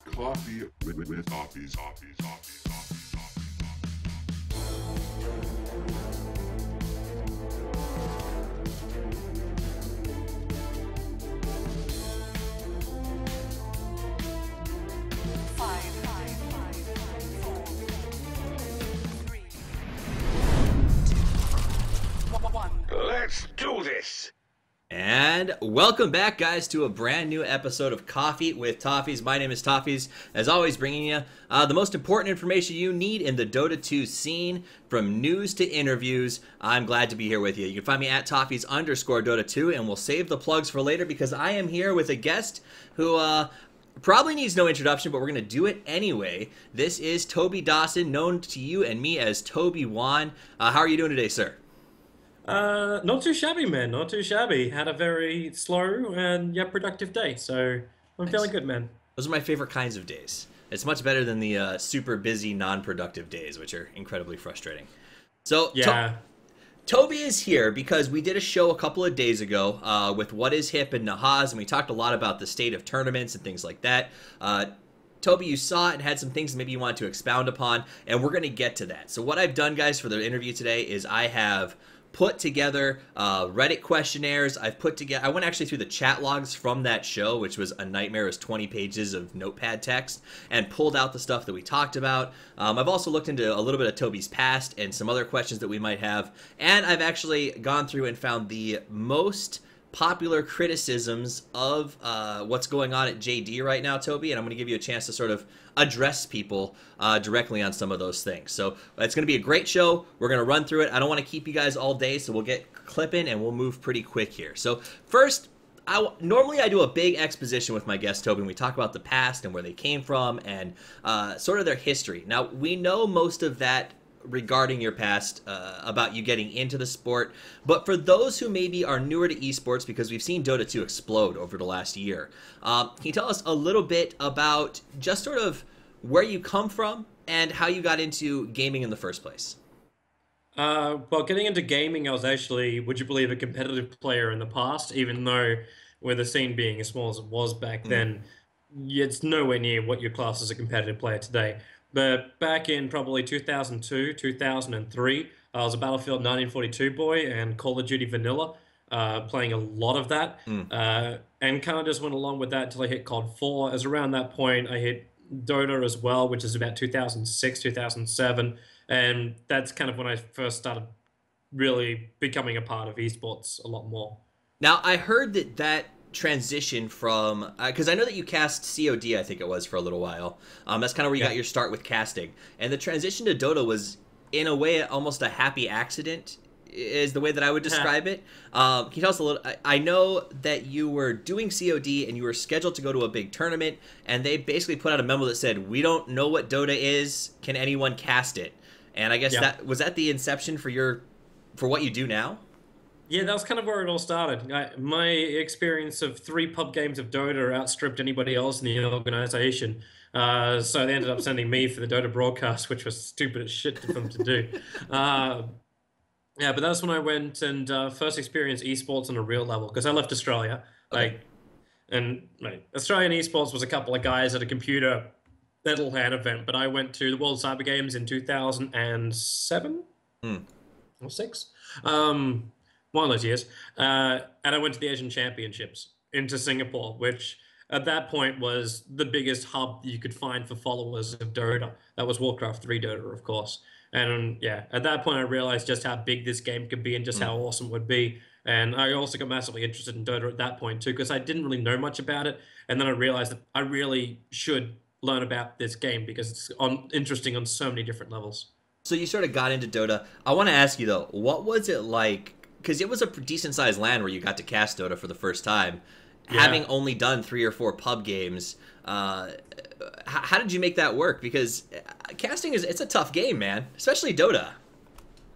Coffee with Toffees. Let's do this! And welcome back, guys, to a brand new episode of Coffee with Toffees. My name is Toffees, as always, bringing you the most important information you need in the Dota 2 scene, from news to interviews. I'm glad to be here with you. You can find me at Toffees_Dota2, and we'll save the plugs for later because I am here with a guest who probably needs no introduction, but we're going to do it anyway. This is Toby Dawson, known to you and me as Tobiwan. How are you doing today, sir? Not too shabby, man. Not too shabby. Had a very slow and productive day, so I'm feeling good, man. Those are my favorite kinds of days. It's much better than the super busy, non-productive days, which are incredibly frustrating. So, yeah. Toby is here because we did a show a couple of days ago with What Is Hip and Nahaz, and we talked a lot about the state of tournaments and things like that. Toby, you saw it and had some things maybe you wanted to expound upon, and we're going to get to that. So what I've done, guys, for the interview today is I have put together Reddit questionnaires. I went actually through the chat logs from that show, which was a nightmare. It was 20 pages of notepad text, and pulled out the stuff that we talked about. I've also looked into a little bit of Toby's past and some other questions that we might have, and I've actually gone through and found the most popular criticisms of what's going on at JD right now, Toby, and I'm going to give you a chance to sort of address people directly on some of those things. So it's going to be a great show. We're going to run through it. I don't want to keep you guys all day, so we'll get clipping and we'll move pretty quick here. So first, normally I do a big exposition with my guest, Toby, and we talk about the past and where they came from and sort of their history. Now, we know most of that regarding your past, about you getting into the sport, but for those who maybe are newer to esports, because we've seen Dota 2 explode over the last year, can you tell us a little bit about just sort of where you come from and how you got into gaming in the first place? Well, getting into gaming, I was actually, would you believe, a competitive player in the past, even though with the scene being as small as it was back then, it's nowhere near what your class as a competitive player today. But back in probably 2002, 2003, I was a Battlefield 1942 boy and Call of Duty Vanilla, playing a lot of that, and kind of just went along with that until I hit COD 4. As around that point, I hit Dota as well, which is about 2006, 2007, and that's kind of when I first started really becoming a part of esports a lot more. Now, I heard that transition from, because I know that you cast COD, I think it was, for a little while. That's kind of where you got your start with casting. And the transition to Dota was, in a way, almost a happy accident, is the way that I would describe it. Can you tell us a little? I know that you were doing COD and you were scheduled to go to a big tournament, and they basically put out a memo that said, "We don't know what Dota is. Can anyone cast it?" And I guess that was the inception for what you do now? Yeah, that was kind of where it all started. My experience of 3 pub games of Dota outstripped anybody else in the organization. So they ended up sending me for the Dota broadcast, which was stupid as shit for them to do. Yeah, but that's when I went and first experienced esports on a real level, because I left Australia. Okay. Australian esports was a couple of guys at a computer metal hand event, but I went to the World Cyber Games in 2007 or 6. One of those years, and I went to the Asian Championships into Singapore, which at that point was the biggest hub you could find for followers of Dota. That was Warcraft 3 Dota, of course. And at that point I realized just how big this game could be and just how awesome it would be. And I also got massively interested in Dota at that point too, because I didn't really know much about it. And then I realized that I really should learn about this game because it's interesting on so many different levels. So you sort of got into Dota. I want to ask you, though, what was it like? Because it was a decent-sized LAN where you got to cast Dota for the first time. Yeah. Having only done 3 or 4 pub games, how did you make that work? Because casting it's a tough game, man, especially Dota.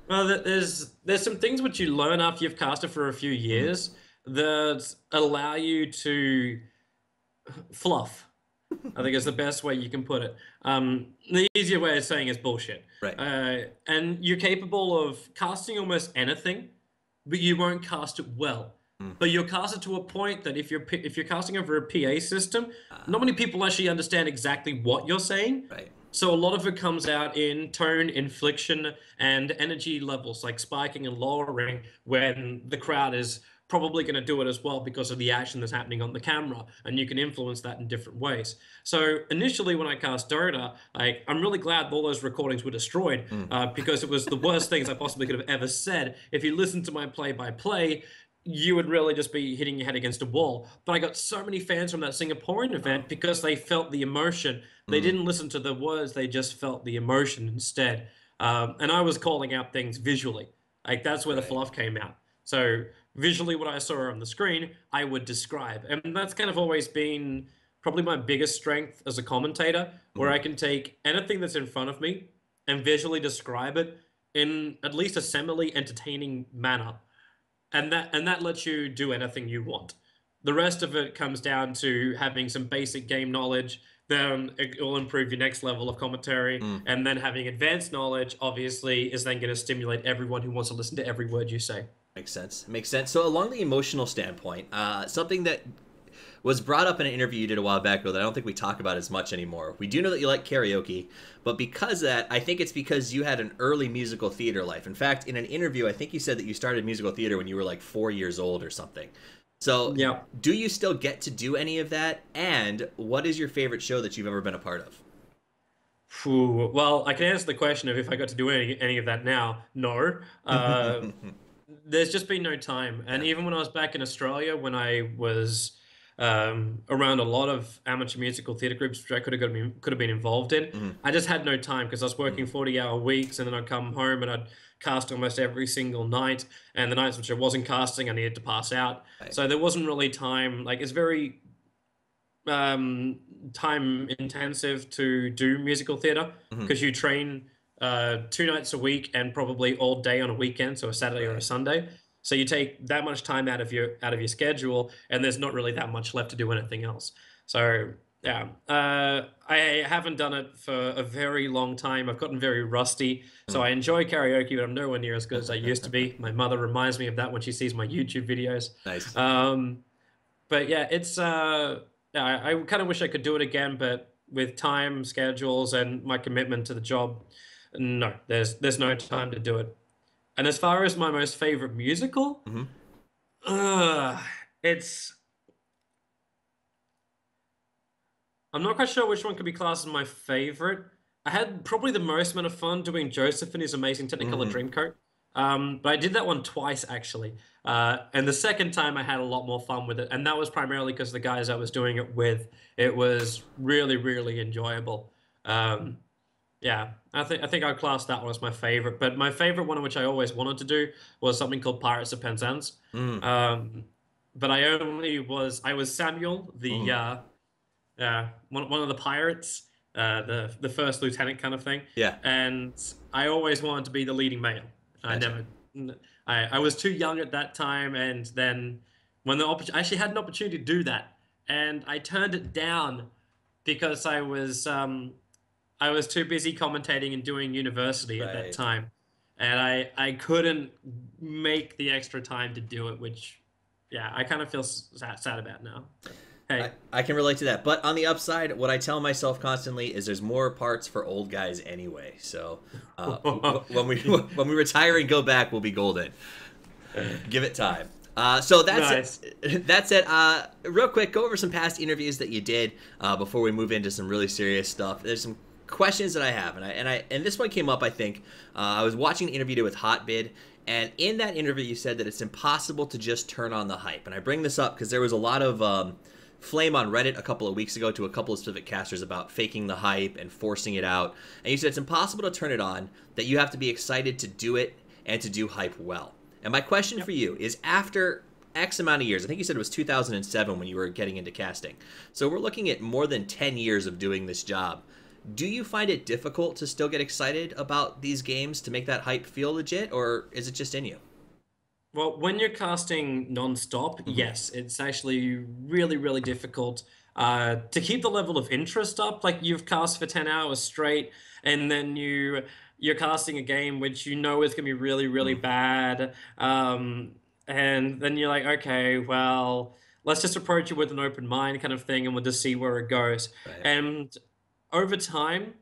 Well, there's some things which you learn after you've casted for a few years that allow you to fluff. I think is the best way you can put it. The easier way of saying is bullshit. Right. And you're capable of casting almost anything, but you won't cast it well. but you're casted to a point that if you're casting over a PA system, not many people actually understand exactly what you're saying. Right. So a lot of it comes out in tone, inflection, and energy levels, like spiking and lowering, when the crowd is probably going to do it as well because of the action that's happening on the camera, and you can influence that in different ways. So initially, when I cast Dota, I'm really glad all those recordings were destroyed because it was the worst things I possibly could have ever said. If you listen to my play-by-play, you would really just be hitting your head against a wall. But I got so many fans from that Singaporean event because they felt the emotion. They didn't listen to the words, they just felt the emotion instead. And I was calling out things visually. That's where the fluff came out. So visually what I saw on the screen, I would describe. And that's kind of always been probably my biggest strength as a commentator, where I can take anything that's in front of me and visually describe it in at least a semi-entertaining manner. And that lets you do anything you want. The rest of it comes down to having some basic game knowledge, then it will improve your next level of commentary, and then having advanced knowledge, obviously, is then going to stimulate everyone who wants to listen to every word you say. Makes sense. Makes sense. So along the emotional standpoint, something that was brought up in an interview you did a while back, though, that I don't think we talk about as much anymore. We do know that you like karaoke, but because of that, I think it's because you had an early musical theater life. In fact, in an interview, I think you said that you started musical theater when you were like 4 years old or something. So yeah. Do you still get to do any of that? And what is your favorite show that you've ever been a part of? Well, I can answer the question of if I got to do any of that now. No. There's just been no time. And even when I was back in Australia, when I was around a lot of amateur musical theatre groups, which I could have been involved in, I just had no time because I was working 40-hour weeks, and then I'd come home and I'd cast almost every single night. And the nights which I wasn't casting, I needed to pass out. Right. So there wasn't really time. It's very time intensive to do musical theatre because you train 2 nights a week and probably all day on a weekend, so a Saturday or a Sunday. So you take that much time out of your schedule, and there's not really that much left to do anything else. So yeah, I haven't done it for a very long time. I've gotten very rusty. So I enjoy karaoke, but I'm nowhere near as good as I used to be. My mother reminds me of that when she sees my YouTube videos. Nice. But yeah, it's I kind of wish I could do it again, but with time, schedules, and my commitment to the job, no, there's no time to do it. And as far as my most favorite musical, it's... I'm not quite sure which one could be classed as my favorite. I had probably the most amount of fun doing Joseph and his amazing Technicolor Dreamcoat. But I did that one twice, actually. And the second time I had a lot more fun with it. And that was primarily because the guys I was doing it with, it was really, really enjoyable. Yeah, I think I'd class that one as my favorite. But my favorite one, which I always wanted to do, was something called Pirates of Penzance. But I was Samuel, the one of the pirates, the first lieutenant kind of thing. Yeah. And I always wanted to be the leading male. I was too young at that time, and then when I actually had an opportunity to do that, and I turned it down because I was too busy commentating and doing university at that time, and I couldn't make the extra time to do it, which, yeah, I kind of feel sad about now. Hey. I can relate to that. But on the upside, what I tell myself constantly is there's more parts for old guys anyway. So when we retire and go back, we'll be golden. Give it time. So that's it. That's it. Real quick, go over some past interviews that you did before we move into some really serious stuff. There's some questions that I have, and this one came up. I think I was watching an interview with Hotbid. And in that interview, you said that it's impossible to just turn on the hype. And I bring this up because there was a lot of flame on Reddit a couple of weeks ago to a couple of specific casters about faking the hype and forcing it out. And you said it's impossible to turn it on, that you have to be excited to do it and to do hype well. And my question for you is, after X amount of years, I think you said it was 2007 when you were getting into casting. So we're looking at more than 10 years of doing this job. Do you find it difficult to still get excited about these games to make that hype feel legit, or is it just in you? Well, when you're casting non-stop, yes, it's actually really, really difficult to keep the level of interest up. Like, you've cast for 10 hours straight, and then you're casting a game which you know is going to be really, really bad. And then you're like, okay, well, let's just approach it with an open mind kind of thing, and we'll just see where it goes. Right. And over time,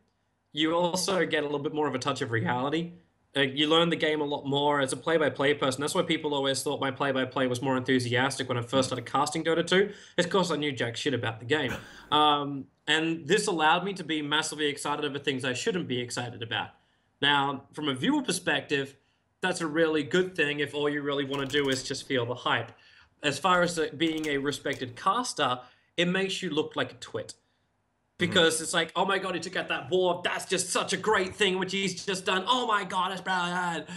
you also get a little bit more of a touch of reality. You learn the game a lot more as a play-by-play person. That's why people always thought my play-by-play was more enthusiastic when I first started casting Dota 2. It's because I knew jack shit about the game. And this allowed me to be massively excited over things I shouldn't be excited about. Now, from a viewer perspective, that's a really good thing if all you really want to do is just feel the hype. As far as being a respected caster, it makes you look like a twit. Because it's like, oh my god, he took out that ward. That's just such a great thing, which he's just done. Oh my god, that's brilliant.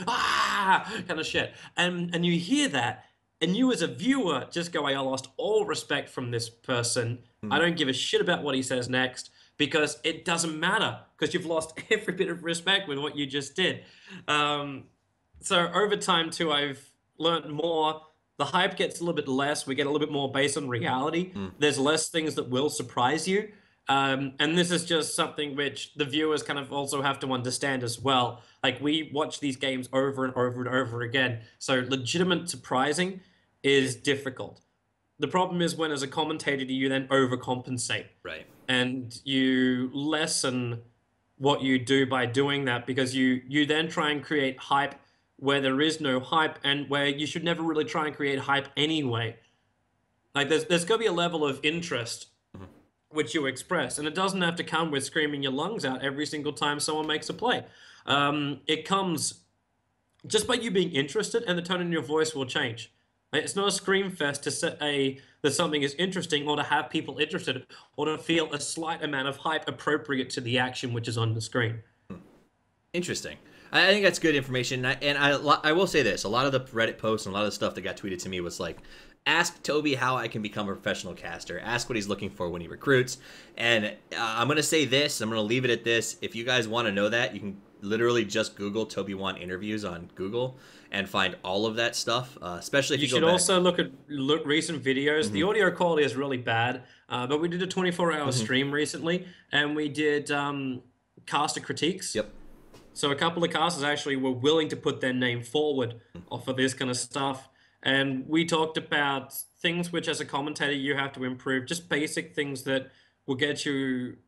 Kind of shit. And you hear that, and you as a viewer just go, I lost all respect from this person. I don't give a shit about what he says next, because it doesn't matter, because you've lost every bit of respect with what you just did. So over time too, I've learned more. The hype gets a little bit less. We get a little bit more based on reality. There's less things that will surprise you. And this is just something which the viewers kind of also have to understand as well. Like, we watch these games over and over and over again. So legitimate surprising is difficult. The problem is when, as a commentator, you then overcompensate. Right. And you lessen what you do by doing that, because you then try and create hype where there is no hype, and where you should never really try and create hype anyway. Like, there's got to be a level of interest which you express, and it doesn't have to come with screaming your lungs out every single time someone makes a play. It comes just by you being interested, and the tone in your voice will change. It's not a scream fest to say that something is interesting, or to have people interested, or to feel a slight amount of hype appropriate to the action which is on the screen. Interesting. I think that's good information, and I will say this: a lot of the Reddit posts and a lot of the stuff that got tweeted to me was like, ask Toby how I can become a professional caster. Ask what he's looking for when he recruits. And I'm going to say this. I'm going to leave it at this. If you guys want to know that, you can literally just Google Tobiwan interviews on Google and find all of that stuff, especially if you go back. You should also look at recent videos. The audio quality is really bad, but we did a 24-hour stream recently, and we did caster critiques. Yep. So a couple of casters actually were willing to put their name forward for this kind of stuff. And we talked about things which, as a commentator, you have to improve. Just basic things that will get you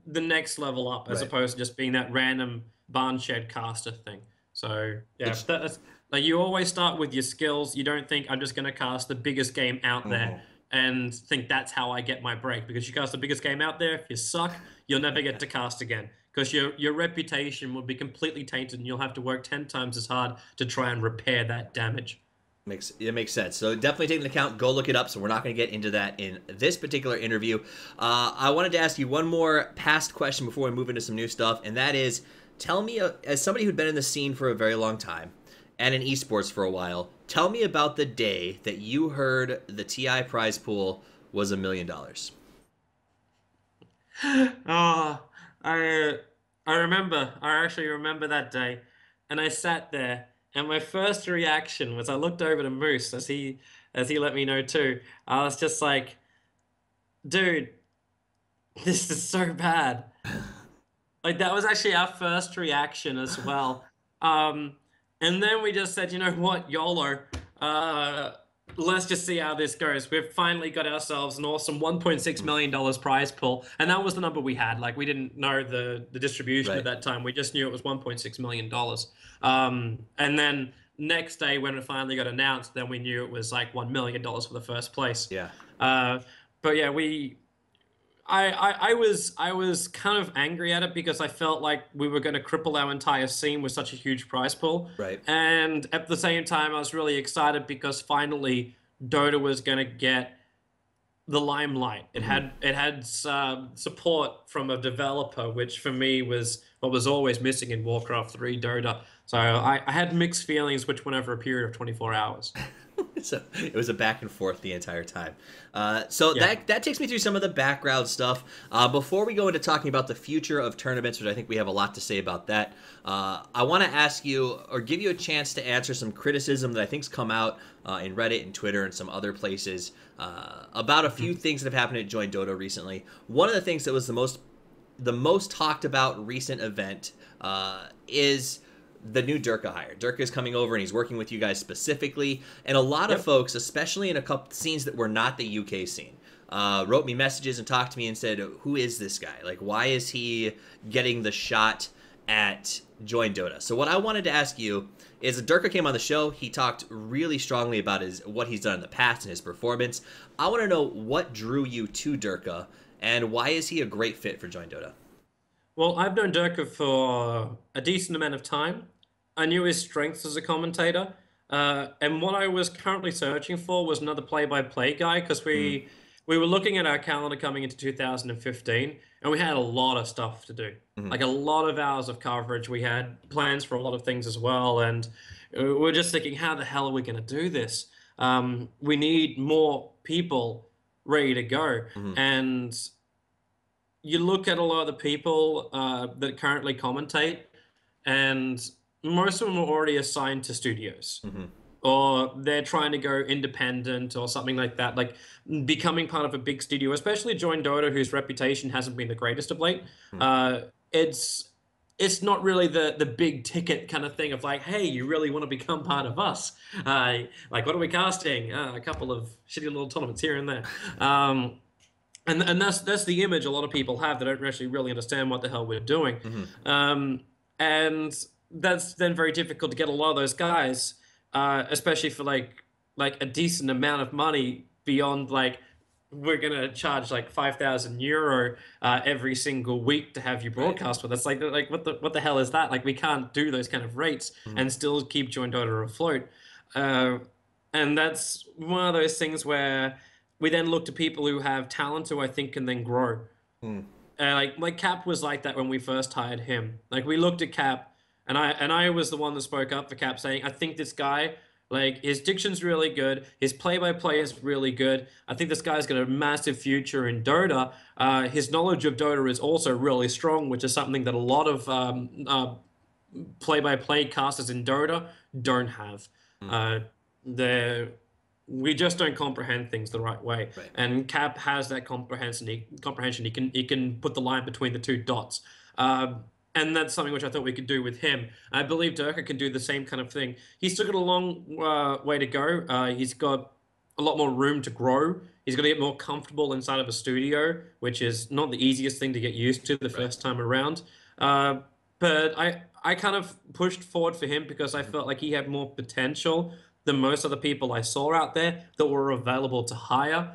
the next level up, as opposed to just being that random barn shed caster thing. So, yeah, that's, like, you always start with your skills. You don't think, I'm just going to cast the biggest game out there and think that's how I get my break. Because you cast the biggest game out there, if you suck, you'll never get to cast again. Because your reputation will be completely tainted, and you'll have to work 10 times as hard to try and repair that damage. It makes sense. So definitely take into account. Go look it up. So we're not going to get into that in this particular interview. I wanted to ask you one more past question before we move into some new stuff, and that is, tell me, as somebody who'd been in the scene for a very long time and in esports for a while, tell me about the day that you heard the TI prize pool was $1 million. I actually remember that day, and I sat there, and my first reaction was I looked over to Moose as he let me know too. I was just like, dude, this is so bad. Like, that was actually our first reaction as well. And then we just said, you know what, YOLO. Let's just see how this goes. We've finally got ourselves an awesome $1.6 million prize pool. And that was the number we had. Like, we didn't know the distribution at that time. We just knew it was $1.6 million. And then next day when it finally got announced, then we knew it was like $1 million for the first place. Yeah. But yeah, I was kind of angry at it, because I felt like we were going to cripple our entire scene with such a huge prize pool. Right. And at the same time, I was really excited because finally Dota was going to get the limelight. It had support from a developer, which for me was what was always missing in Warcraft 3 Dota. So I had mixed feelings, which went over a period of 24 hours. So it was a back and forth the entire time. That takes me through some of the background stuff. Before we go into talking about the future of tournaments, which I think we have a lot to say about that, I want to ask you, or give you a chance to answer some criticism that I think's come out in Reddit and Twitter and some other places about a few things that have happened at joinDOTA recently. One of the things that was the most talked about recent event is the new Durka hire. Durka's coming over and he's working with you guys specifically. And a lot of folks, especially in a couple scenes that were not the UK scene, wrote me messages and talked to me and said, who is this guy? Like, why is he getting the shot at joinDOTA? So what I wanted to ask you is, Durka came on the show. He talked really strongly about what he's done in the past and his performance. I want to know what drew you to Durka and why is he a great fit for joinDOTA? Well, I've known Durka for a decent amount of time. I knew his strengths as a commentator. And what I was currently searching for was another play-by-play guy, because we were looking at our calendar coming into 2015, and we had a lot of stuff to do. Like a lot of hours of coverage. We had plans for a lot of things as well, and we were just thinking, how the hell are we going to do this? We need more people ready to go. And you look at a lot of the people that currently commentate, and most of them are already assigned to studios. Or they're trying to go independent or something like that, like becoming part of a big studio, especially joinDOTA, whose reputation hasn't been the greatest of late. It's not really the big ticket kind of thing of like, hey, you really want to become part of us? Like, what are we casting? A couple of shitty little tournaments here and there. And that's the image a lot of people have. They don't actually really understand what the hell we're doing. And that's then very difficult to get a lot of those guys, especially for like a decent amount of money beyond like, we're going to charge like €5,000 every single week to have you broadcast with us. Like what the hell is that? Like, we can't do those kind of rates and still keep joinDOTA afloat. And that's one of those things where we then look to people who have talent who I think can then grow. Like Cap was like that when we first hired him. Like, we looked at Cap, and I was the one that spoke up for Cap, saying, I think this guy, like, his diction's really good, his play-by-play is really good. I think this guy's got a massive future in Dota. His knowledge of Dota is also really strong, which is something that a lot of play-by-play casters in Dota don't have. We just don't comprehend things the right way. And Cap has that comprehension. He can put the line between the two dots. And that's something which I thought we could do with him. I believe Durka can do the same kind of thing. He's still got a long way to go. He's got a lot more room to grow. He's got to get more comfortable inside of a studio, which is not the easiest thing to get used to the first time around. But I kind of pushed forward for him because I felt like he had more potential than most of the people I saw out there that were available to hire.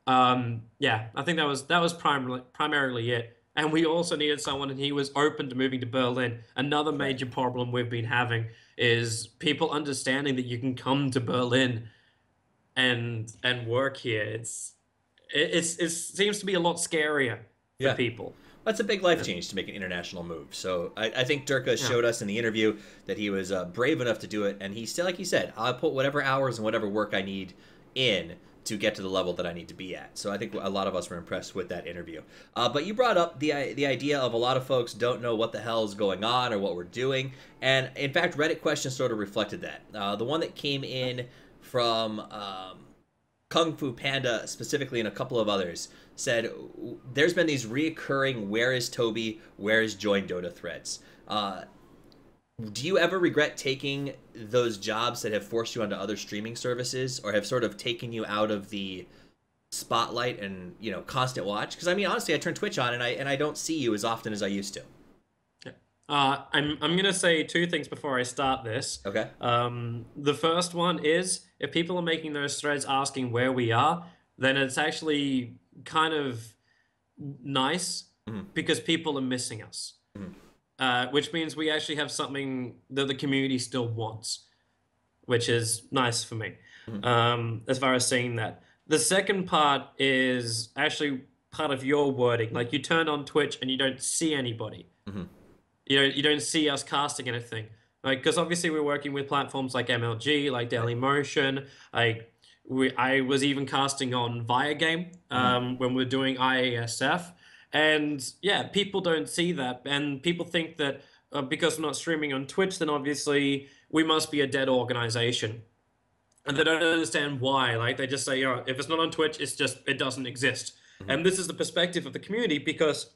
Yeah, I think that was primarily it. And we also needed someone, and he was open to moving to Berlin. Another major problem we've been having is people understanding that you can come to Berlin and work here. It seems to be a lot scarier for people. That's a big life change to make an international move. So I think Durka showed us in the interview that he was brave enough to do it. And he still, like he said, I'll put whatever hours and whatever work I need in to get to the level that I need to be at. So I think a lot of us were impressed with that interview. But you brought up the idea of a lot of folks don't know what the hell is going on or what we're doing. And in fact, Reddit questions sort of reflected that. The one that came in from Kung Fu Panda specifically and a couple of others said there's been these reoccurring where is Toby, where is joinDOTA threads. Do you ever regret taking those jobs that have forced you onto other streaming services or have sort of taken you out of the spotlight and, you know, constant watch? Because I mean, honestly, I turn Twitch on and I don't see you as often as I used to. I'm gonna say two things before I start this. Okay. The first one is, if people are making those threads asking where we are, then it's actually kind of nice because people are missing us. Which means we actually have something that the community still wants, which is nice for me, as far as seeing that. The second part is actually part of your wording. Like, you turn on Twitch and you don't see anybody. You don't see us casting anything. Like, because obviously we're working with platforms like MLG, like Dailymotion. I was even casting on Viagame when we're doing IASF. And yeah, people don't see that, and people think that because we're not streaming on Twitch, then obviously we must be a dead organization, and they don't understand why. Like, they just say, you know, if it's not on Twitch, it doesn't exist. And this is the perspective of the community, because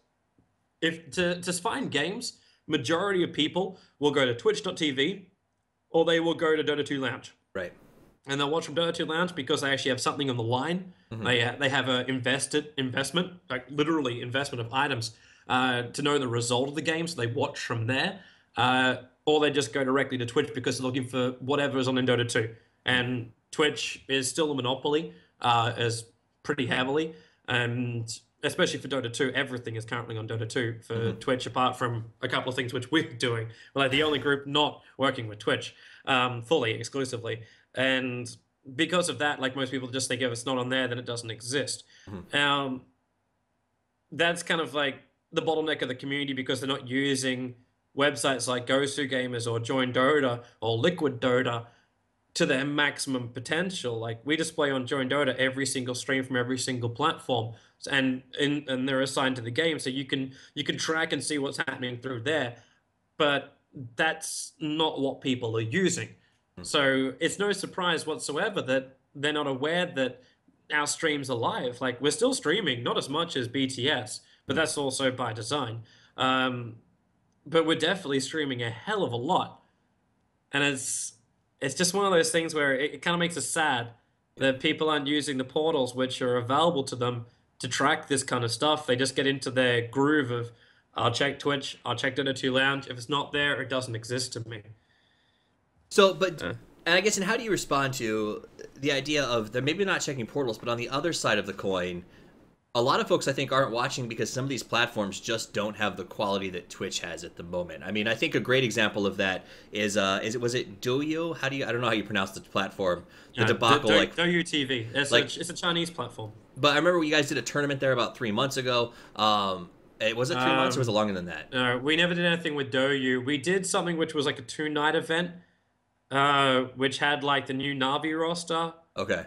if to find games, majority of people will go to twitch.tv or they will go to Dota 2 Lounge. Right. And they'll watch from Dota 2 Lounge because they actually have something on the line. They have a investment, like literally investment of items to know the result of the game. So they watch from there. Or they just go directly to Twitch because they're looking for whatever is on in Dota 2. And Twitch is still a monopoly, as pretty heavily. And especially for Dota 2, everything is currently on Dota 2 for Twitch, apart from a couple of things which we're doing. We're like the only group not working with Twitch fully, exclusively. And because of that, like most people just think if it's not on there, then it doesn't exist. That's kind of like the bottleneck of the community because they're not using websites like GoToGamers or joinDOTA or Liquid Dota to their maximum potential. Like we display on joinDOTA every single stream from every single platform, and they're assigned to the game, so you can track and see what's happening through there. But that's not what people are using. So it's no surprise whatsoever that they're not aware that our streams are live. Like we're still streaming, not as much as BTS, but that's also by design. But we're definitely streaming a hell of a lot. And it's just one of those things where it kind of makes us sad that people aren't using the portals which are available to them to track this kind of stuff. They just get into their groove of, I'll check Twitch, I'll check Dota 2 Lounge. If it's not there, it doesn't exist to me. So, and I guess, and how do you respond to the idea of they're maybe not checking portals, but on the other side of the coin, a lot of folks, I think, aren't watching because some of these platforms just don't have the quality that Twitch has at the moment. I mean, I think a great example of that was it Douyu? I don't know how you pronounce the platform. The debacle, like Douyu TV. It's a Chinese platform. But I remember you guys did a tournament there about 3 months ago. Was it 3 months or was it longer than that? No, we never did anything with Douyu. We did something which was like a 2-night event, which had like the new Navi roster. Okay.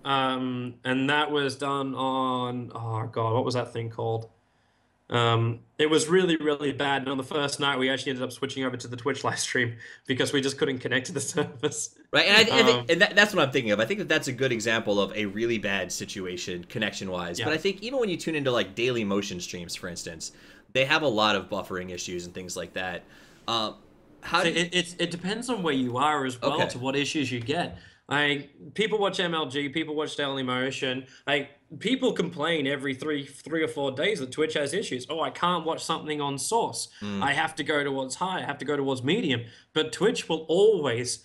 And that was done on, oh god, what was that thing called? It was really, really bad. And on the first night, we actually ended up switching over to the Twitch live stream because we just couldn't connect to the service. Right, and that's what I'm thinking of. I think that's a good example of a really bad situation connection-wise. Yeah. But I think even when you tune into like Daily Motion streams, for instance, they have a lot of buffering issues and things like that. It depends on where you are as well to what issues you get. Like people watch MLG, people watch Daily Motion. Like people complain every three or 4 days that Twitch has issues. Oh, I can't watch something on Source. I have to go towards high. I have to go towards medium. But Twitch will always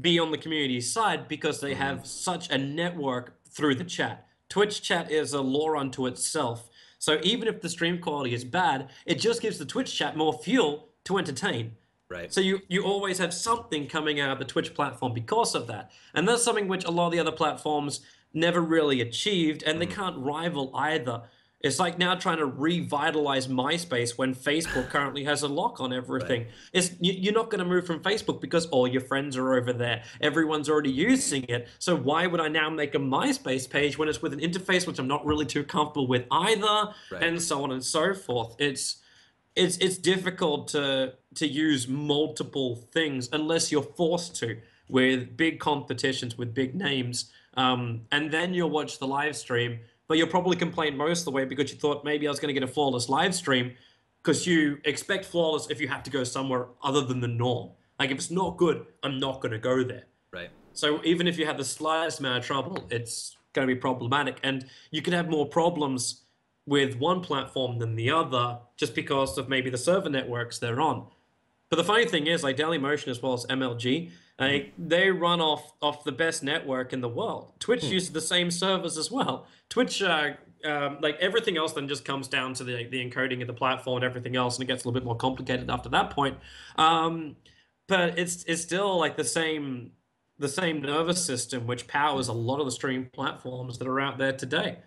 be on the community side because they have such a network through the chat. Twitch chat is a law unto itself. So even if the stream quality is bad, it just gives the Twitch chat more fuel to entertain. Right. So you always have something coming out of the Twitch platform because of that. And that's something which a lot of the other platforms never really achieved, and they can't rival either. It's like now trying to revitalize MySpace when Facebook currently has a lock on everything. Right. You're not going to move from Facebook because all your friends are over there. Everyone's already using it. So why would I now make a MySpace page when it's with an interface which I'm not really too comfortable with either, and so on and so forth. It's difficult to use multiple things unless you're forced to with big competitions with big names, and then you'll watch the live stream, but you'll probably complain most of the way because you thought maybe I was going to get a flawless live stream because you expect flawless if you have to go somewhere other than the norm. Like if it's not good, I'm not going to go there. Right. So even if you have the slightest amount of trouble, it's going to be problematic, and you can have more problems with one platform than the other just because of maybe the server networks they're on. But the funny thing is, like Daily Motion as well as MLG, they run off the best network in the world. Twitch uses the same servers as well. Twitch, like everything else then just comes down to the encoding of the platform and everything else, and it gets a little bit more complicated after that point. But it's still like the same nervous system which powers a lot of the stream platforms that are out there today.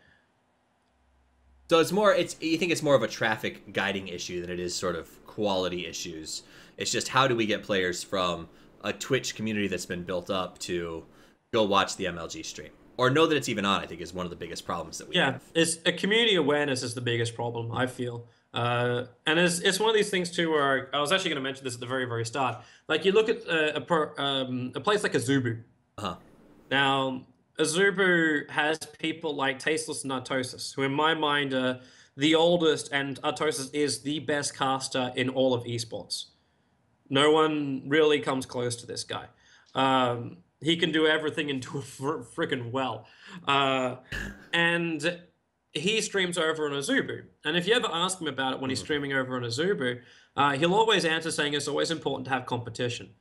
So you think it's more of a traffic guiding issue than it is sort of quality issues. It's just how do we get players from a Twitch community that's been built up to go watch the MLG stream or know that it's even on, I think is one of the biggest problems that we have. It's a community awareness is the biggest problem, I feel. And it's one of these things too where I was actually going to mention this at the very, very start. Like you look at a place like Azubu. Now, Azubu has people like Tasteless and Nartosis, who in my mind are the oldest, and Artosis is the best caster in all of esports. No one really comes close to this guy. He can do everything and do it freaking well. And he streams over on Azubu. And if you ever ask him about it when he's streaming over on Azubu, he'll always answer saying it's always important to have competition.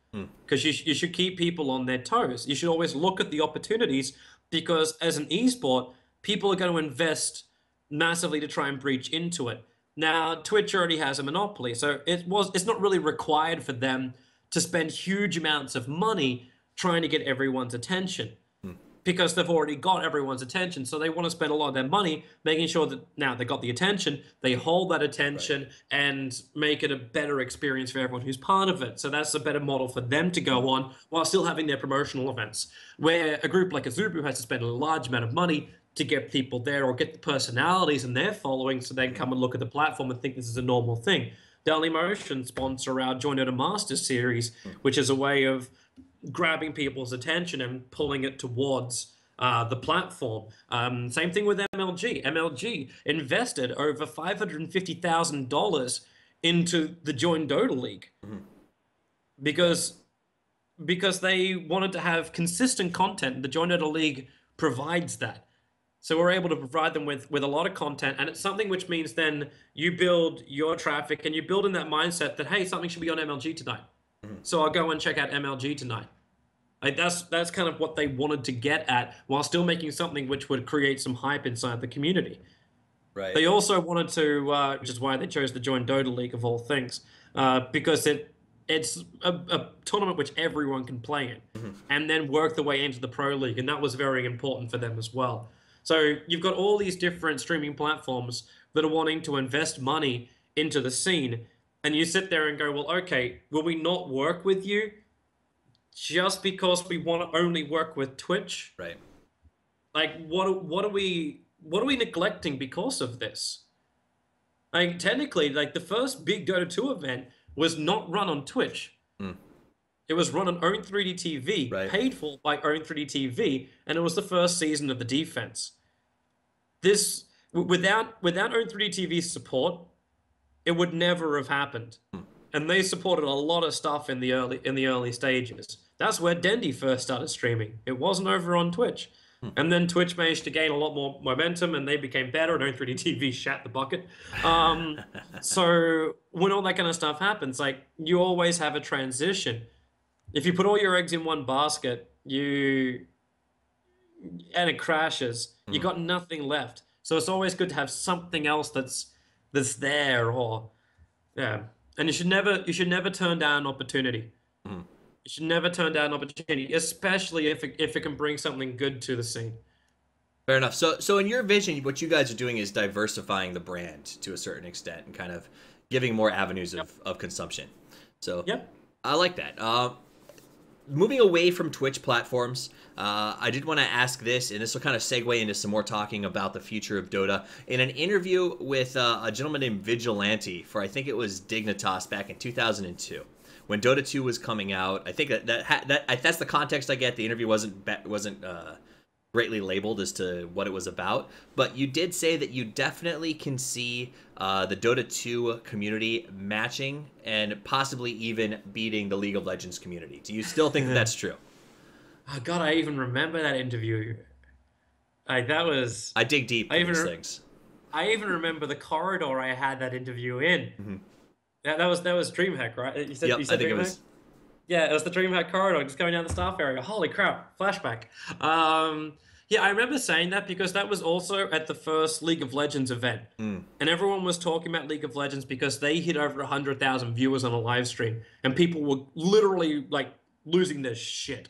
Because you should keep people on their toes. You should always look at the opportunities, because as an esport, people are going to invest massively to try and breach into it. Now, Twitch already has a monopoly, so it's not really required for them to spend huge amounts of money trying to get everyone's attention, because they've already got everyone's attention. So they want to spend a lot of their money making sure that now they got the attention, they hold that attention and make it a better experience for everyone who's part of it. So that's a better model for them to go on while still having their promotional events, where a group like Azubu has to spend a large amount of money to get people there or get the personalities and their following so they can come and look at the platform and think this is a normal thing. Dailymotion sponsor our joinDOTA Masters series, which is a way of grabbing people's attention and pulling it towards the platform. Same thing with MLG. MLG invested over $550,000 into the joinDOTA League because they wanted to have consistent content. The joinDOTA League provides that. So we're able to provide them with a lot of content, and it's something which means then you build your traffic and you build in that mindset that, hey, something should be on MLG tonight. So I'll go and check out MLG tonight. Like that's kind of what they wanted to get at, while still making something which would create some hype inside the community. Right. They also wanted to, which is why they chose the joinDOTA League of all things, because it's a tournament which everyone can play in, and then work their way into the Pro League, and that was very important for them as well. So you've got all these different streaming platforms that are wanting to invest money into the scene, and you sit there and go, well, okay, will we not work with you just because we want to only work with Twitch? Right. Like, what are we neglecting because of this? Like, technically, like, the first big Dota 2 event was not run on Twitch. It was run on Own3D TV, paid for by Own3D TV, and it was the first season of the defense. This, without Own3D TV's support, it would never have happened. And they supported a lot of stuff in the early stages. That's where Dendy first started streaming. It wasn't over on Twitch. And then Twitch managed to gain a lot more momentum, and they became better, and Own3D TV shat the bucket. So when all that kind of stuff happens, like, you always have a transition. If you put all your eggs in one basket, and it crashes, you got nothing left. So it's always good to have something else that's there, or and you should never turn down an opportunity. You should never turn down an opportunity, especially if it can bring something good to the scene. Fair enough. So in your vision, what you guys are doing is diversifying the brand to a certain extent and kind of giving more avenues of consumption. So I like that. Moving away from Twitch platforms, I did want to ask this, and this will kind of segue into some more talking about the future of Dota. In an interview with a gentleman named Vigilante for, I think it was Dignitas back in 2002, when Dota 2 was coming out, I think that's the context I get. The interview wasn't greatly labeled as to what it was about, but you did say that you definitely can see the Dota 2 community matching and possibly even beating the League of Legends community. Do you still think that that's true? Oh God, I even remember that interview. I dig deep into these things. I even remember the corridor I had that interview in. That was DreamHack, right? You said I think it was. Yeah, it was the DreamHack corridor, just going down the staff area. Holy crap, flashback. Yeah, I remember saying that because that was also at the first League of Legends event. And everyone was talking about League of Legends because they hit over 100,000 viewers on a live stream. And people were literally, like, losing their shit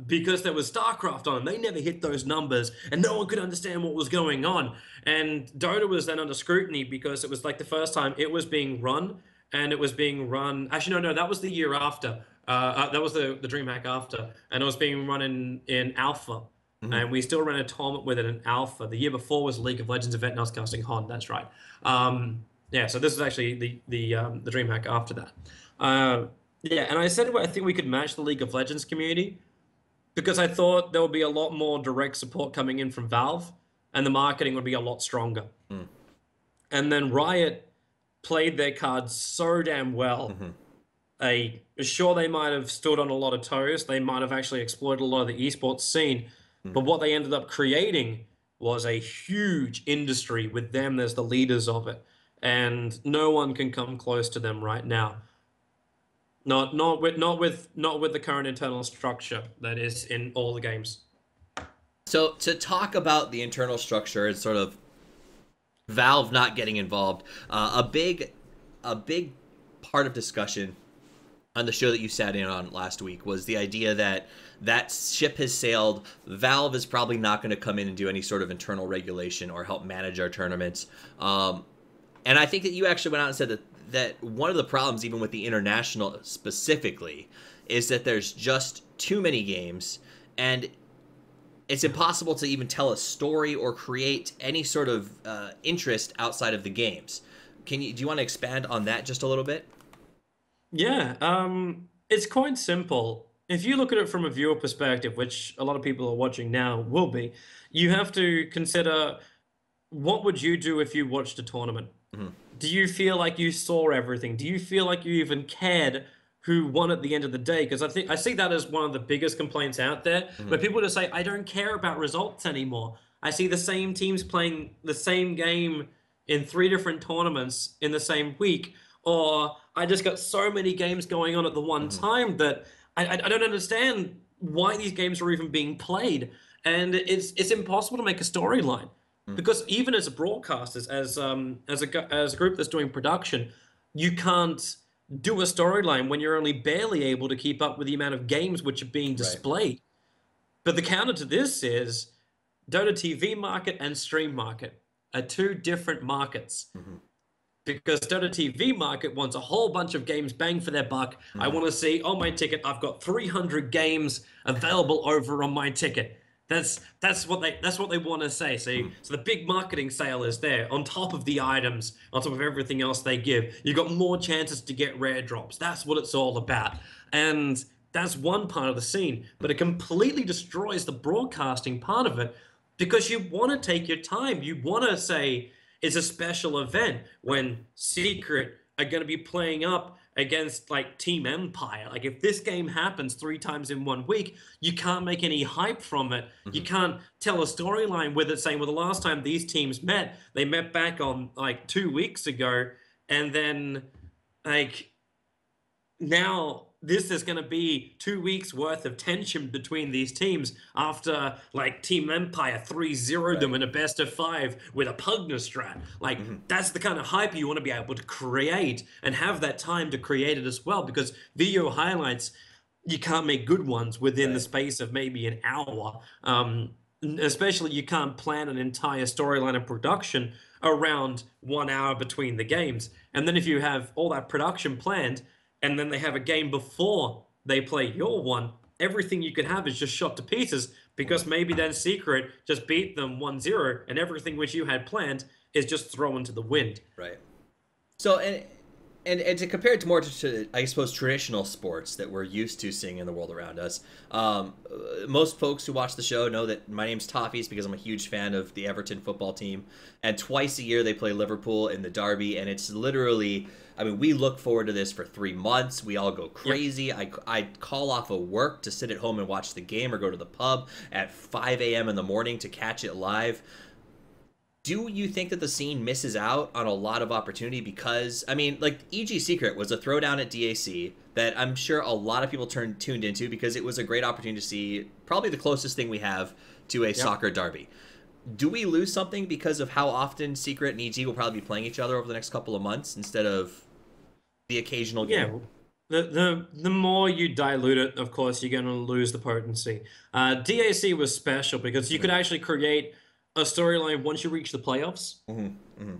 because there was StarCraft on, and they never hit those numbers, and no one could understand what was going on. And Dota was then under scrutiny because it was like the first time it was being run, and it was being run. Actually, no, that was the year after. That was the DreamHack after, and it was being run in Alpha. And we still ran a tournament with it in Alpha. The year before was League of Legends event, and I was casting HON. That's right. Yeah, so this is actually the DreamHack after that. Yeah, and I said I think we could match the League of Legends community because I thought there would be a lot more direct support coming in from Valve, and the marketing would be a lot stronger. And then Riot played their cards so damn well. Sure, they might have stood on a lot of toes. They might have actually exploited a lot of the esports scene. But what they ended up creating was a huge industry with them as the leaders of it. And no one can come close to them right now. Not with the current internal structure that is in all the games. So to talk about the internal structure and sort of Valve not getting involved, a big part of discussion on the show that you sat in on last week was the idea that that ship has sailed. Valve is probably not going to come in and do any sort of internal regulation or help manage our tournaments. And I think that you actually went out and said that one of the problems, even with the international specifically, is that there's just too many games, and it's impossible to even tell a story or create any sort of interest outside of the games. Do you want to expand on that just a little bit? Yeah, it's quite simple. If you look at it from a viewer perspective, which a lot of people are watching now will be, you have to consider, what would you do if you watched a tournament? Do you feel like you saw everything? Do you feel like you even cared who won at the end of the day? Because I see that as one of the biggest complaints out there, where people just say, I don't care about results anymore. I see the same teams playing the same game in 3 different tournaments in the same week, or I just got so many games going on at the one time that I don't understand why these games are even being played. And it's impossible to make a storyline. Because even as a broadcasters, as a group that's doing production, you can't do a storyline when you're only barely able to keep up with the amount of games which are being displayed. Right. But the counter to this is Dota TV market and stream market are 2 different markets. Because Dota TV market wants a whole bunch of games bang for their buck. I want to see, on my ticket, I've got 300 games available over on my ticket. That's what they want to say. So the big marketing sale is there on top of the items, on top of everything else they give. You've got more chances to get rare drops. That's what it's all about. And that's one part of the scene, but it completely destroys the broadcasting part of it, because you want to take your time. You want to say it's a special event when Secret are going to be playing up against like Team Empire. Like, if this game happens 3 times in 1 week, you can't make any hype from it. You can't tell a storyline with it saying, well, the last time these teams met, they met back on like 2 weeks ago, and then like now this is going to be 2 weeks worth of tension between these teams after like Team Empire 3-0'd them in a best of 5 with a Pugna strat. Like, that's the kind of hype you want to be able to create, and have that time to create it as well, because video highlights, you can't make good ones within the space of maybe an hour. Especially, you can't plan an entire storyline and production around 1 hour between the games. And then if you have all that production planned, and then they have a game before they play your one, everything you could have is just shot to pieces, because maybe then Secret just beat them 1-0, and everything which you had planned is just thrown to the wind. Right. So, and to compare it more to, I suppose, traditional sports that we're used to seeing in the world around us, most folks who watch the show know that my name's Toffees because I'm a huge fan of the Everton football team, and twice a year they play Liverpool in the derby, and it's literally, I mean, we look forward to this for 3 months. We all go crazy. Yep. I call off of work to sit at home and watch the game, or go to the pub at 5 a.m. in the morning to catch it live. Do you think that the scene misses out on a lot of opportunity? Because, I mean, like, EG Secret was a throwdown at DAC that I'm sure a lot of people tuned into, because it was a great opportunity to see probably the closest thing we have to a soccer derby. Do we lose something because of how often Secret and EG will probably be playing each other over the next couple of months instead of the occasional game? Yeah. The more you dilute it, of course, you're going to lose the potency. DAC was special because you could actually create a storyline once you reach the playoffs,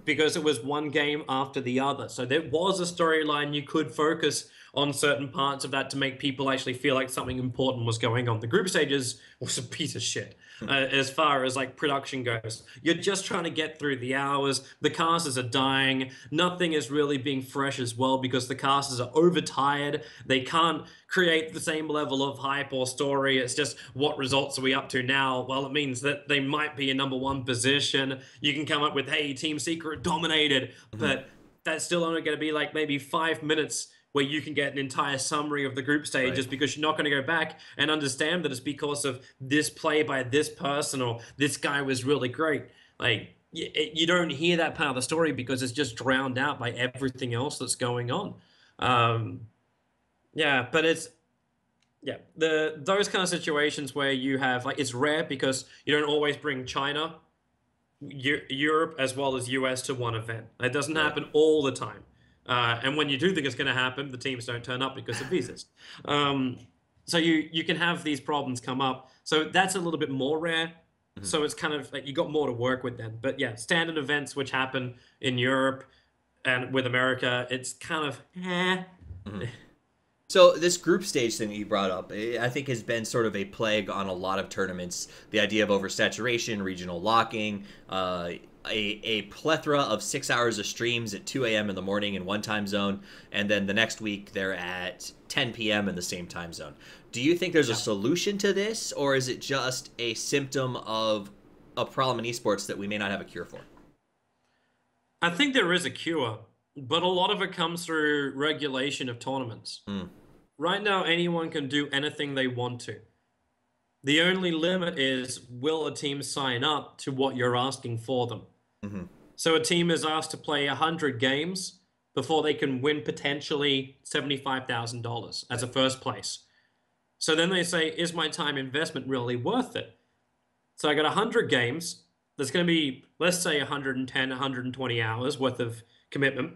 because it was one game after the other. So there was a storyline. You could focus on certain parts of that to make people actually feel like something important was going on. The group stages was a piece of shit. as far as like production goes. You're just trying to get through the hours. The casters are dying. Nothing is really being fresh as well because the casters are overtired. They can't create the same level of hype or story. It's just, what results are we up to now? Well, it means that they might be in #1 position. You can come up with, hey, Team Secret dominated, but that's still only going to be like maybe 5 minutes where you can get an entire summary of the group stages, because you're not going to go back and understand that it's because of this play by this person or this guy was really great. Like, you don't hear that part of the story because it's just drowned out by everything else that's going on. Yeah, but it's, yeah, those kind of situations where you have, like, it's rare because you don't always bring China, Europe, as well as US to one event. It doesn't happen all the time. And when you do think it's going to happen, the teams don't turn up because of visas. So you can have these problems come up. So that's a little bit more rare. So it's kind of like you got more to work with then. But yeah, standard events which happen in Europe and with America, it's kind of So this group stage thing that you brought up, I think has been sort of a plague on a lot of tournaments. The idea of oversaturation, regional locking, a plethora of 6 hours of streams at 2 a.m. in the morning in one time zone, and then the next week they're at 10 p.m. in the same time zone. Do you think there's a solution to this, or is it just a symptom of a problem in esports that we may not have a cure for? I think there is a cure, but a lot of it comes through regulation of tournaments. Right now, anyone can do anything they want to. The only limit is, will a team sign up to what you're asking for them? So a team is asked to play 100 games before they can win potentially $75,000 as a first place. So then they say, is my time investment really worth it? So I got 100 games. There's going to be, let's say, 110, 120 hours worth of commitment.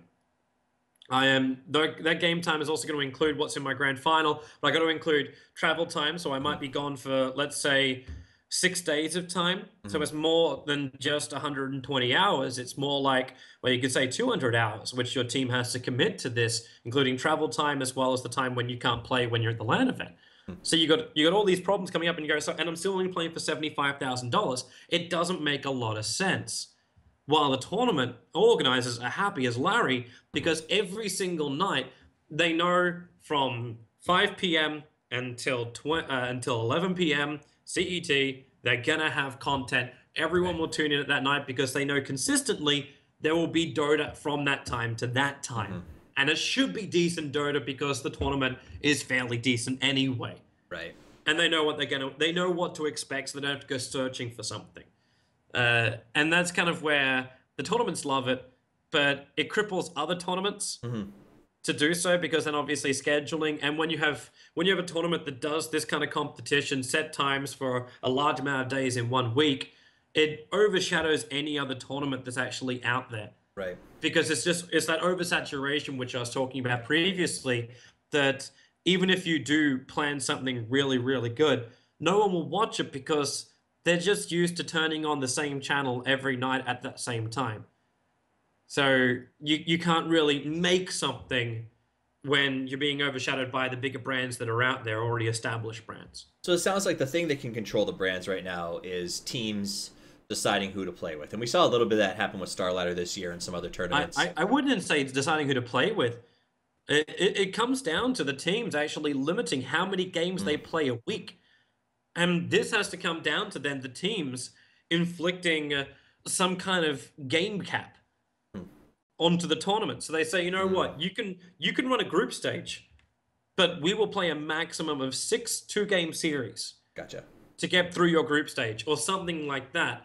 That game time is also going to include what's in my grand final, but I got to include travel time. So I might be gone for, let's say, 6 days of time. So it's more than just 120 hours. It's more like, well, you could say 200 hours, which your team has to commit to this, including travel time as well as the time when you can't play when you're at the LAN event. So you got all these problems coming up, and you go, and I'm still only playing for $75,000. It doesn't make a lot of sense. While the tournament organizers are happy as Larry because every single night they know from 5 p.m. until 11 p.m. CET, they're going to have content. Everyone will tune in at that night because they know consistently there will be Dota from that time to that time. And it should be decent Dota because the tournament is fairly decent anyway. Right. And they know what they know what to expect, so they don't have to go searching for something. And that's kind of where the tournaments love it, but it cripples other tournaments to do so, because then obviously scheduling, and when you have a tournament that does this kind of competition, set times for a large amount of days in 1 week, it overshadows any other tournament that's actually out there. Right. Because it's that oversaturation which I was talking about previously, that even if you do plan something really, really good, no one will watch it because they're just used to turning on the same channel every night at that same time. So you can't really make something when you're being overshadowed by the bigger brands that are out there, already established brands. So it sounds like the thing that can control the brands right now is teams deciding who to play with. And we saw a little bit of that happen with Starladder this year and some other tournaments. I wouldn't say it's deciding who to play with. It comes down to the teams actually limiting how many games they play a week. And this has to come down to then the teams inflicting some kind of game cap onto the tournament. So they say, you know what, you can run a group stage, but we will play a maximum of 6 2-game series. Gotcha. To get through your group stage or something like that.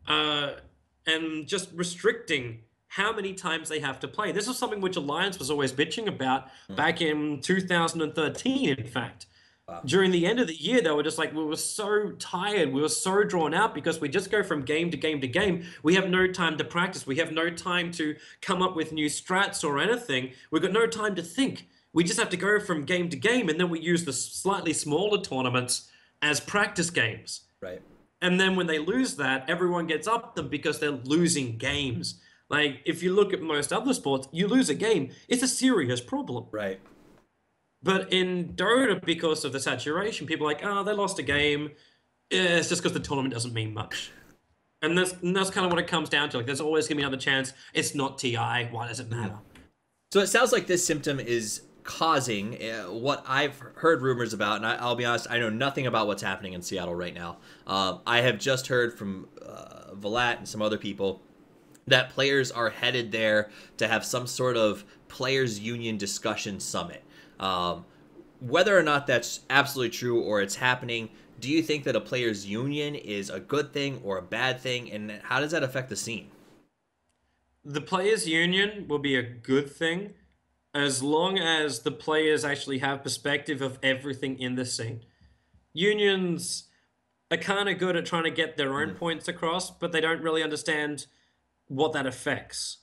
And just restricting how many times they have to play. This is something which Alliance was always bitching about back in 2013, in fact. Wow. During the end of the year, they were just like, we were so tired, we were so drawn out because we just go from game to game to game. We have no time to practice. We have no time to come up with new strats or anything. We've got no time to think. We just have to go from game to game, and then we use the slightly smaller tournaments as practice games. Right. And then when they lose that, everyone gets up them because they're losing games. Like, if you look at most other sports, you lose a game, it's a serious problem. Right. But in Dota, because of the saturation, people are like, oh, they lost a game. Yeah, it's just because the tournament doesn't mean much. And that's kind of what it comes down to. Like, there's always going to be another chance. It's not TI. Why does it matter? So it sounds like this symptom is causing what I've heard rumors about, and I'll be honest, I know nothing about what's happening in Seattle right now. I have just heard from Valat and some other people that players are headed there to have some sort of players union discussion summit. Whether or not that's absolutely true or it's happening, do you think that a players union is a good thing or a bad thing, and how does that affect the scene? The players' union will be a good thing as long as the players actually have perspective of everything in the scene. Unions are kind of good at trying to get their own points across, but they don't really understand what that affects.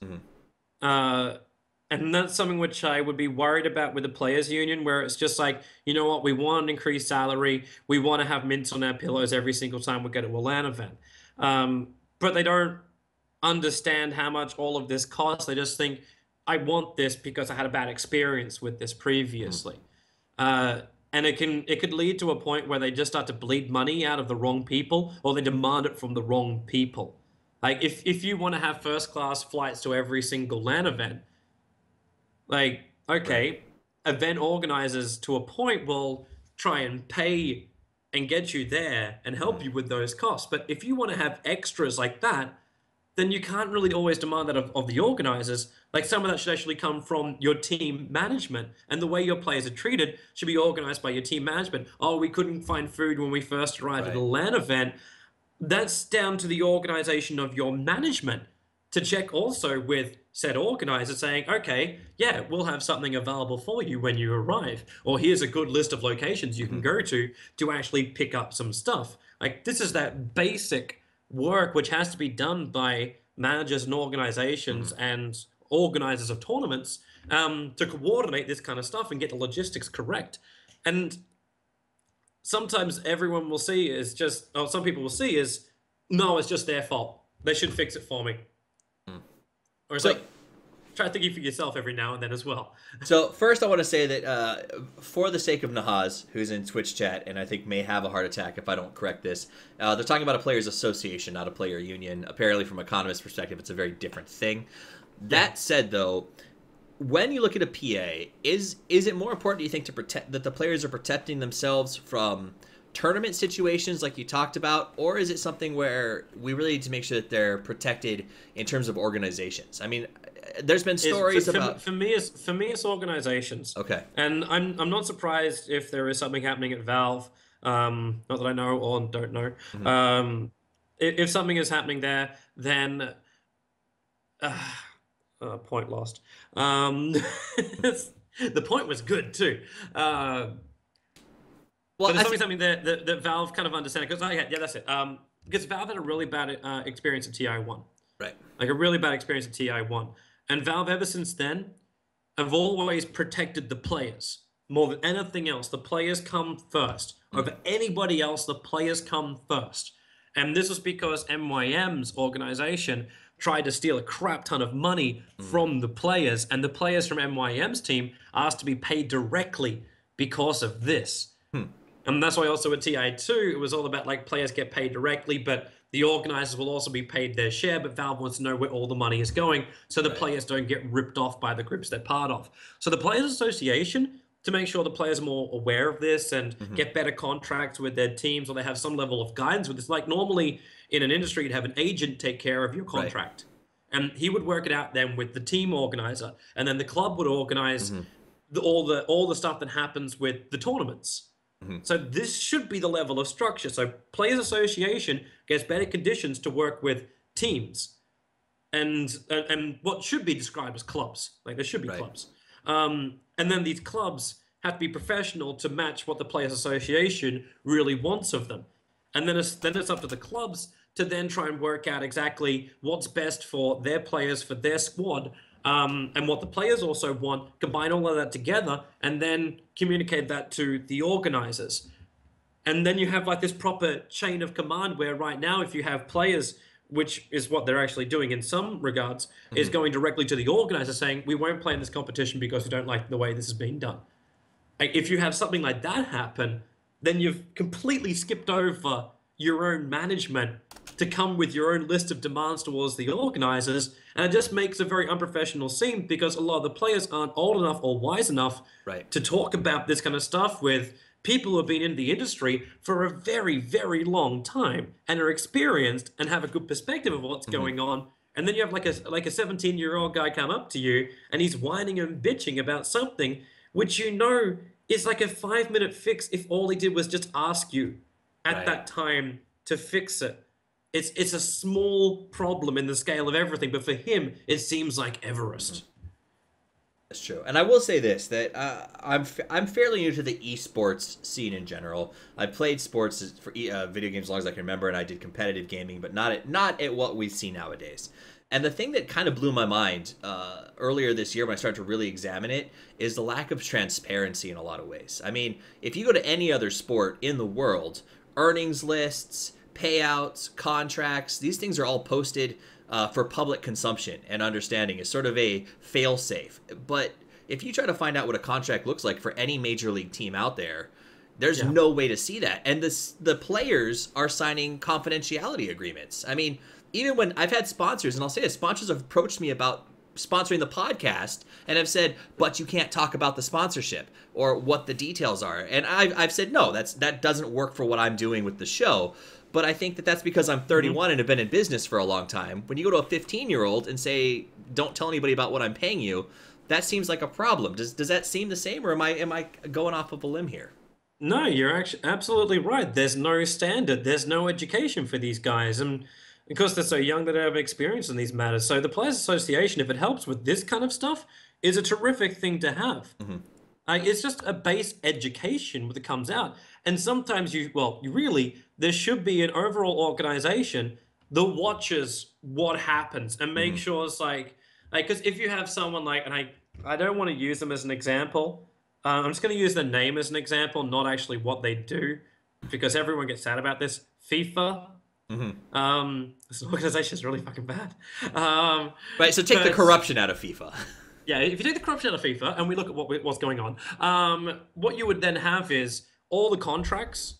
And that's something which I would be worried about with the players' union, where it's just like, you know what, we want an increased salary, we want to have mints on our pillows every single time we go to a LAN event. But they don't understand how much all of this costs. They just think, I want this because I had a bad experience with this previously. And it could lead to a point where they just start to bleed money out of the wrong people, or they demand it from the wrong people. Like, if you want to have first-class flights to every single LAN event, like, okay, event organizers to a point will try and pay and get you there and help you with those costs. But if you want to have extras like that, then you can't really always demand that of the organizers. Like, some of that should actually come from your team management, and the way your players are treated should be organized by your team management. Oh, we couldn't find food when we first arrived at the LAN event. That's down to the organization of your management to check also with said organizer saying, okay, yeah, we'll have something available for you when you arrive. Or here's a good list of locations you can go to actually pick up some stuff. Like, this is that basic work which has to be done by managers and organizations and organizers of tournaments to coordinate this kind of stuff and get the logistics correct. And sometimes everyone will see is just, or some people will see is, no, it's just their fault. They should fix it for me. Or it's like, try thinking for yourself every now and then as well. So first I want to say that for the sake of Nahaz, who's in Twitch chat, and I think may have a heart attack if I don't correct this, they're talking about a players association, not a player union. Apparently from economist perspective, it's a very different thing. That said, though, when you look at a PA, is it more important, do you think, to protect that the players are protecting themselves from tournament situations like you talked about, or is it something where we really need to make sure that they're protected in terms of organizations? I mean, there's been stories about for me it's organizations. Okay. And I'm not surprised if there is something happening at Valve, not that I know or don't know. If something is happening there, then point lost. The point was good too. Well, but there's something that Valve kind of understand, because that's it. Because Valve had a really bad experience at TI1. Right. Like, a really bad experience at TI1. And Valve, ever since then, have always protected the players more than anything else. The players come first. Over anybody else, the players come first. And this was because MYM's organization tried to steal a crap ton of money from the players, and the players from MYM's team asked to be paid directly because of this. And that's why also at TI2, it was all about, like, players get paid directly, but the organizers will also be paid their share, but Valve wants to know where all the money is going, so the players don't get ripped off by the groups they're part of. So the Players Association, to make sure the players are more aware of this and get better contracts with their teams, or they have some level of guidance with this. Like, normally in an industry, you'd have an agent take care of your contract. And he would work it out then with the team organizer, and then the club would organize all the stuff that happens with the tournaments. So this should be the level of structure. So Players Association gets better conditions to work with teams, and what should be described as clubs. Like, there should be clubs. And then these clubs have to be professional to match what the Players Association really wants of them. And then it's up to the clubs to then try and work out exactly what's best for their players, for their squad, and what the players also want, combine all of that together, and then communicate that to the organizers. And then you have, like, this proper chain of command where right now, if you have players, which is what they're actually doing in some regards, is going directly to the organizer saying, we won't play in this competition because we don't like the way this is being done. Like, if you have something like that happen, then you've completely skipped over your own management to come with your own list of demands towards the organizers, and it just makes a very unprofessional scene because a lot of the players aren't old enough or wise enough to talk about this kind of stuff with people who have been in the industry for a very, very long time and are experienced and have a good perspective of what's going on. And then you have like a 17-year-old guy come up to you and he's whining and bitching about something which you know is like a 5-minute fix if all he did was just ask you at that time to fix it. It's a small problem in the scale of everything, but for him, it seems like Everest. That's true. And I will say this, that I'm fairly new to the esports scene in general. I played sports for video games as long as I can remember, and I did competitive gaming, but not at what we see nowadays. And the thing that kind of blew my mind earlier this year when I started to really examine it is the lack of transparency in a lot of ways. I mean, if you go to any other sport in the world, earnings lists, payouts, contracts, these things are all posted for public consumption and understanding as sort of a fail-safe. But if you try to find out what a contract looks like for any major league team out there, there's no way to see that. And the players are signing confidentiality agreements. I mean, even when I've had sponsors, and I'll say this, sponsors have approached me about sponsoring the podcast and have said, but you can't talk about the sponsorship or what the details are. And I've said, no, that doesn't work for what I'm doing with the show. But I think that's because I'm 31 and have been in business for a long time. When you go to a 15-year-old and say, don't tell anybody about what I'm paying you, that seems like a problem. Does that seem the same, or am I going off of a limb here? No, you're actually absolutely right. There's no standard. There's no education for these guys. And because they're so young, they don't have experience in these matters. So the Players Association, if it helps with this kind of stuff, is a terrific thing to have. It's just a base education that comes out. And sometimes there should be an overall organization that watches what happens and makes sure it's like, because if you have someone like, and I don't want to use them as an example. I'm just going to use the name as an example, not actually what they do, because everyone gets sad about this. FIFA. This organization is really fucking bad. Right, so take the corruption out of FIFA. Yeah, if you take the corruption out of FIFA and we look at what's going on, what you would then have is all the contracts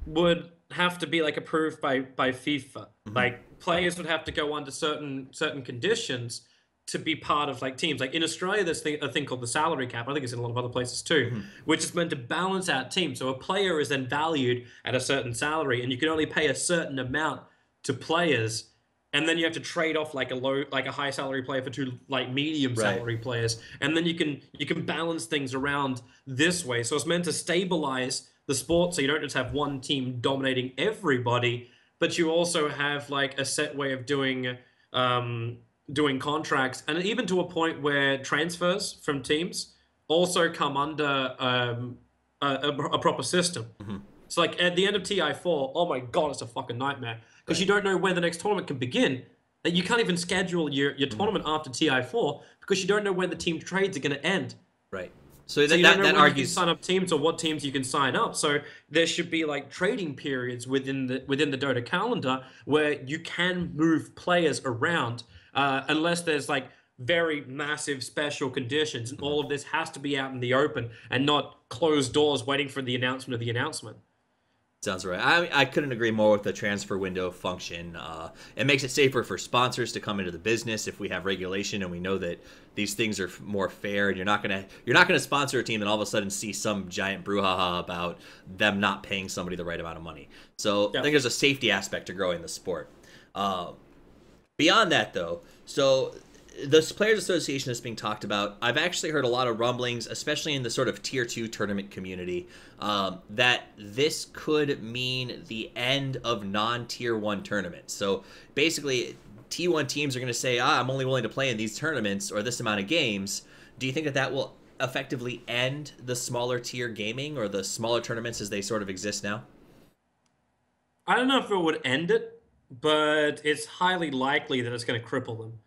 would have to be like approved by FIFA. Like players would have to go under certain conditions to be part of like teams. Like in Australia, there's a thing called the salary cap. I think it's in a lot of other places too, which is meant to balance out teams. So a player is then valued at a certain salary, and you can only pay a certain amount to players. And then you have to trade off like a high salary player for two like medium salary players, and then you can balance things around this way. So it's meant to stabilize the sport, so you don't just have one team dominating everybody, but you also have like a set way of doing contracts, and even to a point where transfers from teams also come under a proper system. So like at the end of TI4, oh my god, it's a fucking nightmare. Because you don't know when the next tournament can begin. And you can't even schedule your tournament after TI4 because you don't know when the team trades are going to end. Right. So you don't know when argues... you can sign up teams or what teams you can sign up. So there should be like trading periods within the Dota calendar where you can move players around unless there's like very massive special conditions. And all of this has to be out in the open and not closed doors waiting for the announcement of the announcement. Sounds right. I couldn't agree more with the transfer window function. It makes it safer for sponsors to come into the business if we have regulation and we know that these things are more fair. And you're not gonna sponsor a team and all of a sudden see some giant brouhaha about them not paying somebody the right amount of money. So I think there's a safety aspect to growing the sport. Beyond that, though, so this Players Association that's being talked about, I've actually heard a lot of rumblings, especially in the sort of Tier 2 tournament community, that this could mean the end of non-Tier 1 tournaments. So basically, T1 teams are going to say, I'm only willing to play in these tournaments or this amount of games. Do you think that will effectively end the smaller tier gaming or the smaller tournaments as they sort of exist now? I don't know if it would end it, but it's highly likely that it's going to cripple them.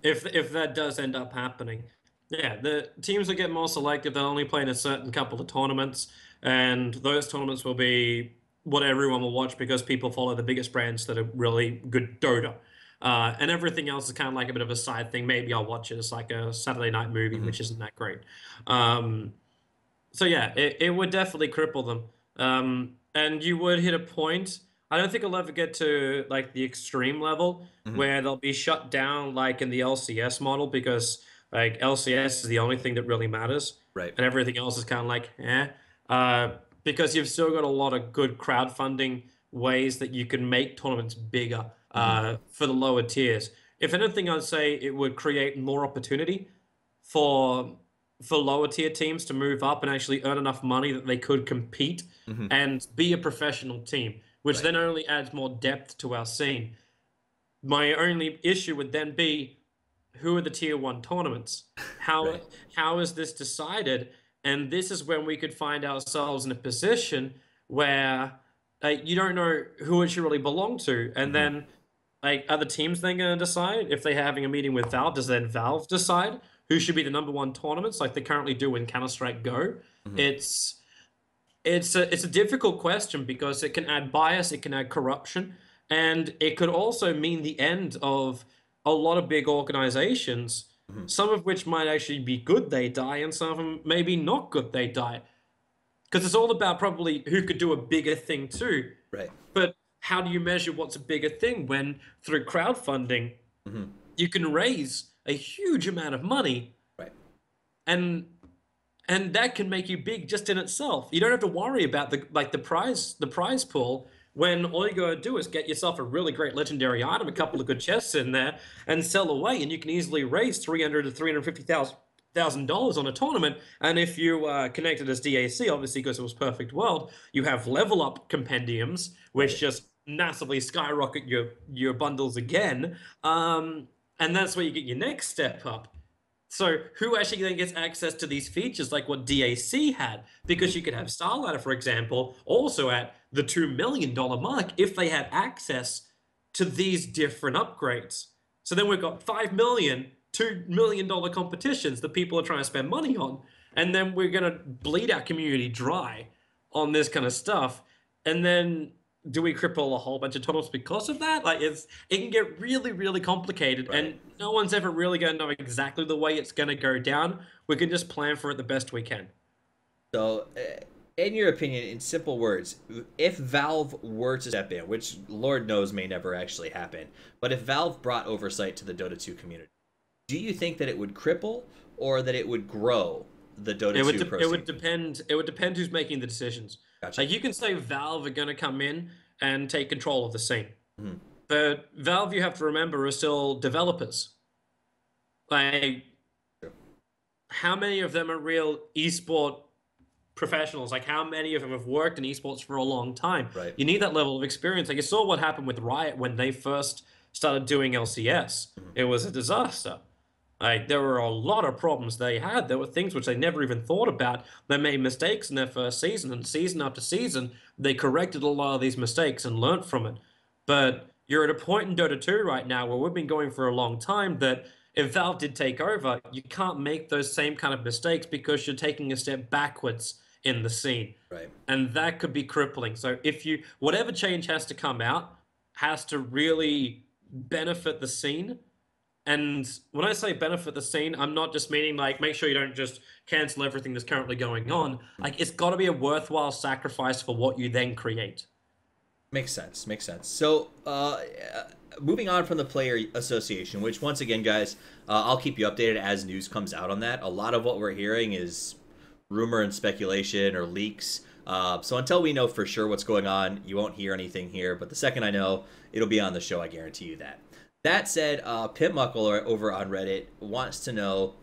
If that does end up happening. Yeah, the teams will get more selective. They'll only play in a certain couple of tournaments, and those tournaments will be what everyone will watch because people follow the biggest brands that are really good Dota. And everything else is kind of like a bit of a side thing. Maybe I'll watch it as like a Saturday night movie, which isn't that great. So yeah, it would definitely cripple them. And you would hit a point. I don't think it'll ever get to like the extreme level where they'll be shut down like in the LCS model, because like LCS is the only thing that really matters, Right. and everything else is kind of like because you've still got a lot of good crowdfunding ways that you can make tournaments bigger for the lower tiers. If anything, I'd say it would create more opportunity for lower tier teams to move up and actually earn enough money that they could compete and be a professional team, which Right. then only adds more depth to our scene. My only issue would then be, who are the tier 1 tournaments? Right. How is this decided? And this is when we could find ourselves in a position where you don't know who it should really belong to. And then like, are the teams then going to decide? If they're having a meeting with Valve, does then Valve decide who should be the #1 tournaments, like they currently do in Counter-Strike Go? It's a difficult question because it can add bias, it can add corruption, and it could also mean the end of a lot of big organizations, some of which might actually be good they die, and some of them maybe not good they die. Because it's all about probably who could do a bigger thing too. Right. But how do you measure what's a bigger thing when through crowdfunding you can raise a huge amount of money, Right. and that can make you big just in itself. You don't have to worry about the prize pool, when all you gotta do is get yourself a really great legendary item, a couple of good chests in there, and sell away, and you can easily raise $300,000 to $350,000 on a tournament. And if you connected as DAC, obviously because it was Perfect World, you have level up compendiums, which just massively skyrocket your bundles again. And that's where you get your next step up. So who actually then gets access to these features like what DAC had? Because you could have Starlighter, for example, also at the $2 million mark if they had access to these different upgrades. So then we've got $5 million, $2 million competitions that people are trying to spend money on. And then we're going to bleed our community dry on this kind of stuff. And then do we cripple a whole bunch of tournaments because of that? Like, it can get really, really complicated, and no one's ever really going to know exactly the way it's going to go down. We can just plan for it the best we can. So, in your opinion, in simple words, if Valve were to step in, which Lord knows may never actually happen, but if Valve brought oversight to the Dota 2 community, do you think that it would cripple or that it would grow the Dota 2 pro scene? It would depend who's making the decisions. Gotcha. Like, you can say Valve are going to come in and take control of the scene. But Valve, you have to remember, are still developers. Like, how many of them are real esport professionals? Like, how many of them have worked in esports for a long time? Right. You need that level of experience. Like, you saw what happened with Riot when they first started doing LCS. It was a disaster. Like, there were a lot of problems they had. There were things which they never even thought about. They made mistakes in their first season, and season after season, they corrected a lot of these mistakes and learnt from it. But you're at a point in Dota 2 right now where we've been going for a long time that if Valve did take over, you can't make those same kind of mistakes because you're taking a step backwards in the scene. Right. And that could be crippling. So whatever change has to come out has to really benefit the scene. And when I say benefit the scene, I'm not just meaning like make sure you don't just cancel everything that's currently going on. Like, it's got to be a worthwhile sacrifice for what you then create. Makes sense. Makes sense. So, moving on from the player association, which once again, guys, I'll keep you updated as news comes out on that. A lot of what we're hearing is rumor and speculation or leaks. So until we know for sure what's going on, you won't hear anything here. But the second I know, it'll be on the show. I guarantee you that. That said, Pit Muckle over on Reddit wants to know,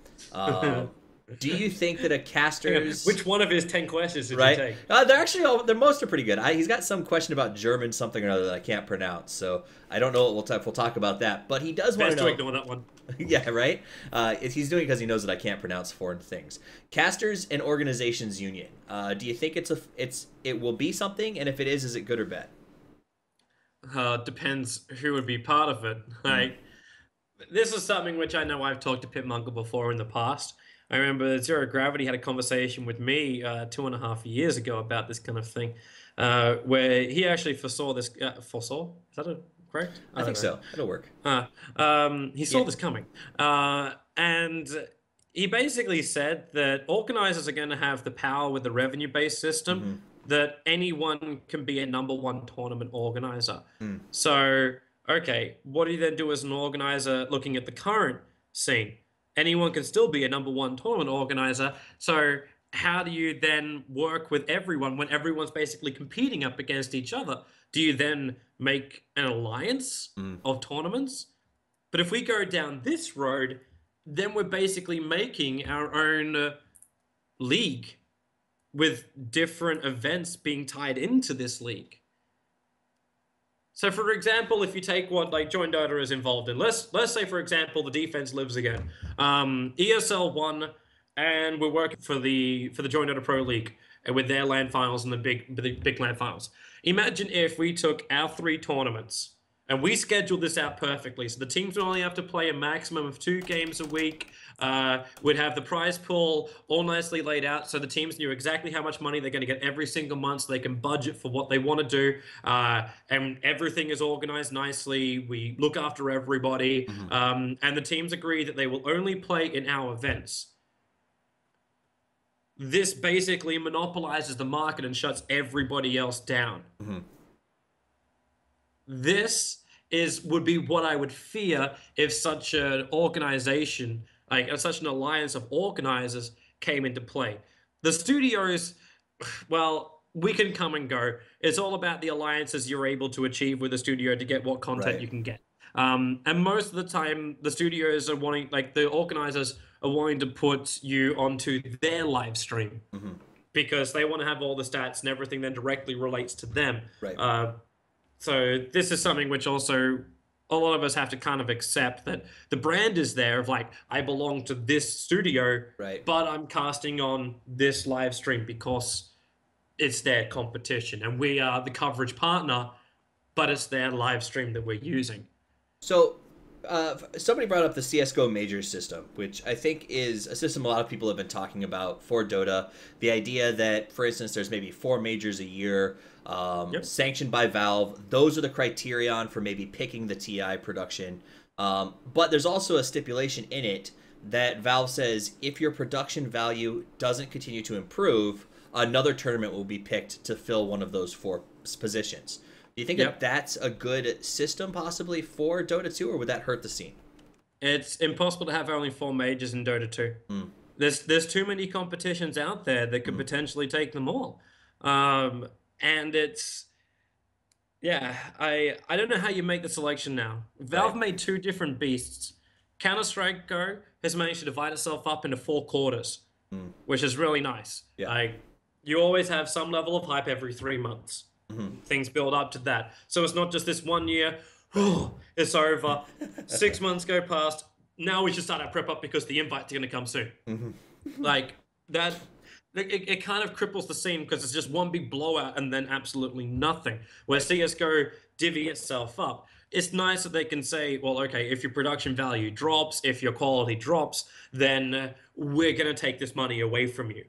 do you think that a caster's... Which one of his 10 questions did you take? They're most are pretty good. He's got some question about German something or other that I can't pronounce, so I don't know what we'll talk about that. But he does want to know... Best to ignore that one. Yeah, right? He's doing it because he knows that I can't pronounce foreign things. Casters and Organizations Union. Do you think it will be something? And if it is it good or bad? Depends who would be part of it. Like, this is something which I know I've talked to Pit Munkle before in the past. I remember Zero Gravity had a conversation with me 2.5 years ago about this kind of thing, where he actually foresaw this. Foresaw? Is that correct? I think so. It'll work. He saw this coming. And he basically said that organizers are going to have the power with the revenue-based system that anyone can be a #1 tournament organizer. So, okay, what do you then do as an organizer looking at the current scene? Anyone can still be a #1 tournament organizer. So how do you then work with everyone when everyone's basically competing up against each other? Do you then make an alliance of tournaments? But if we go down this road, then we're basically making our own league with different events being tied into this league. So, for example, if you take what like joinDOTA is involved in, let's say, for example, the defense lives again. ESL won, and we're working for the joinDOTA Pro League and with their LAN finals and the big LAN finals. Imagine if we took our 3 tournaments and we scheduled this out perfectly, so the teams would only have to play a maximum of 2 games a week. We'd have the prize pool all nicely laid out, so the teams knew exactly how much money they're going to get every single month, so they can budget for what they want to do. And everything is organized nicely. We look after everybody, and the teams agree that they will only play in our events. This basically monopolizes the market and shuts everybody else down. This would be what I would fear if such an organization, like such an alliance of organizers, came into play. The studios, well, we can come and go. It's all about the alliances you're able to achieve with the studio to get what content you can get. And most of the time, the studios are wanting, like the organizers are wanting to put you onto their live stream because they want to have all the stats and everything then directly relates to them. So this is something which also a lot of us have to kind of accept, that the brand is there of like, I belong to this studio, but I'm casting on this live stream because it's their competition and we are the coverage partner, but it's their live stream that we're using. So somebody brought up the CSGO majors system, which I think is a system a lot of people have been talking about for Dota. The idea that, for instance, there's maybe 4 majors a year, sanctioned by Valve. Those are the criterion for maybe picking the TI production. But there's also a stipulation in it that Valve says if your production value doesn't continue to improve, another tournament will be picked to fill one of those 4 positions. Do you think that that's a good system possibly for Dota 2, or would that hurt the scene? It's impossible to have only 4 majors in Dota 2. There's too many competitions out there that could potentially take them all. And it's, I don't know how you make the selection now. Valve made 2 different beasts. Counter-Strike Go has managed to divide itself up into 4 quarters, which is really nice. Like, you always have some level of hype every 3 months. Things build up to that. So it's not just this 1 year, it's over. 6 months go past. Now we should start our prep up because the invite's going to come soon. Like that, it kind of cripples the scene because it's just one big blowout and then absolutely nothing. Where CSGO divvy itself up. It's nice that they can say, well, okay, if your production value drops, if your quality drops, then we're going to take this money away from you.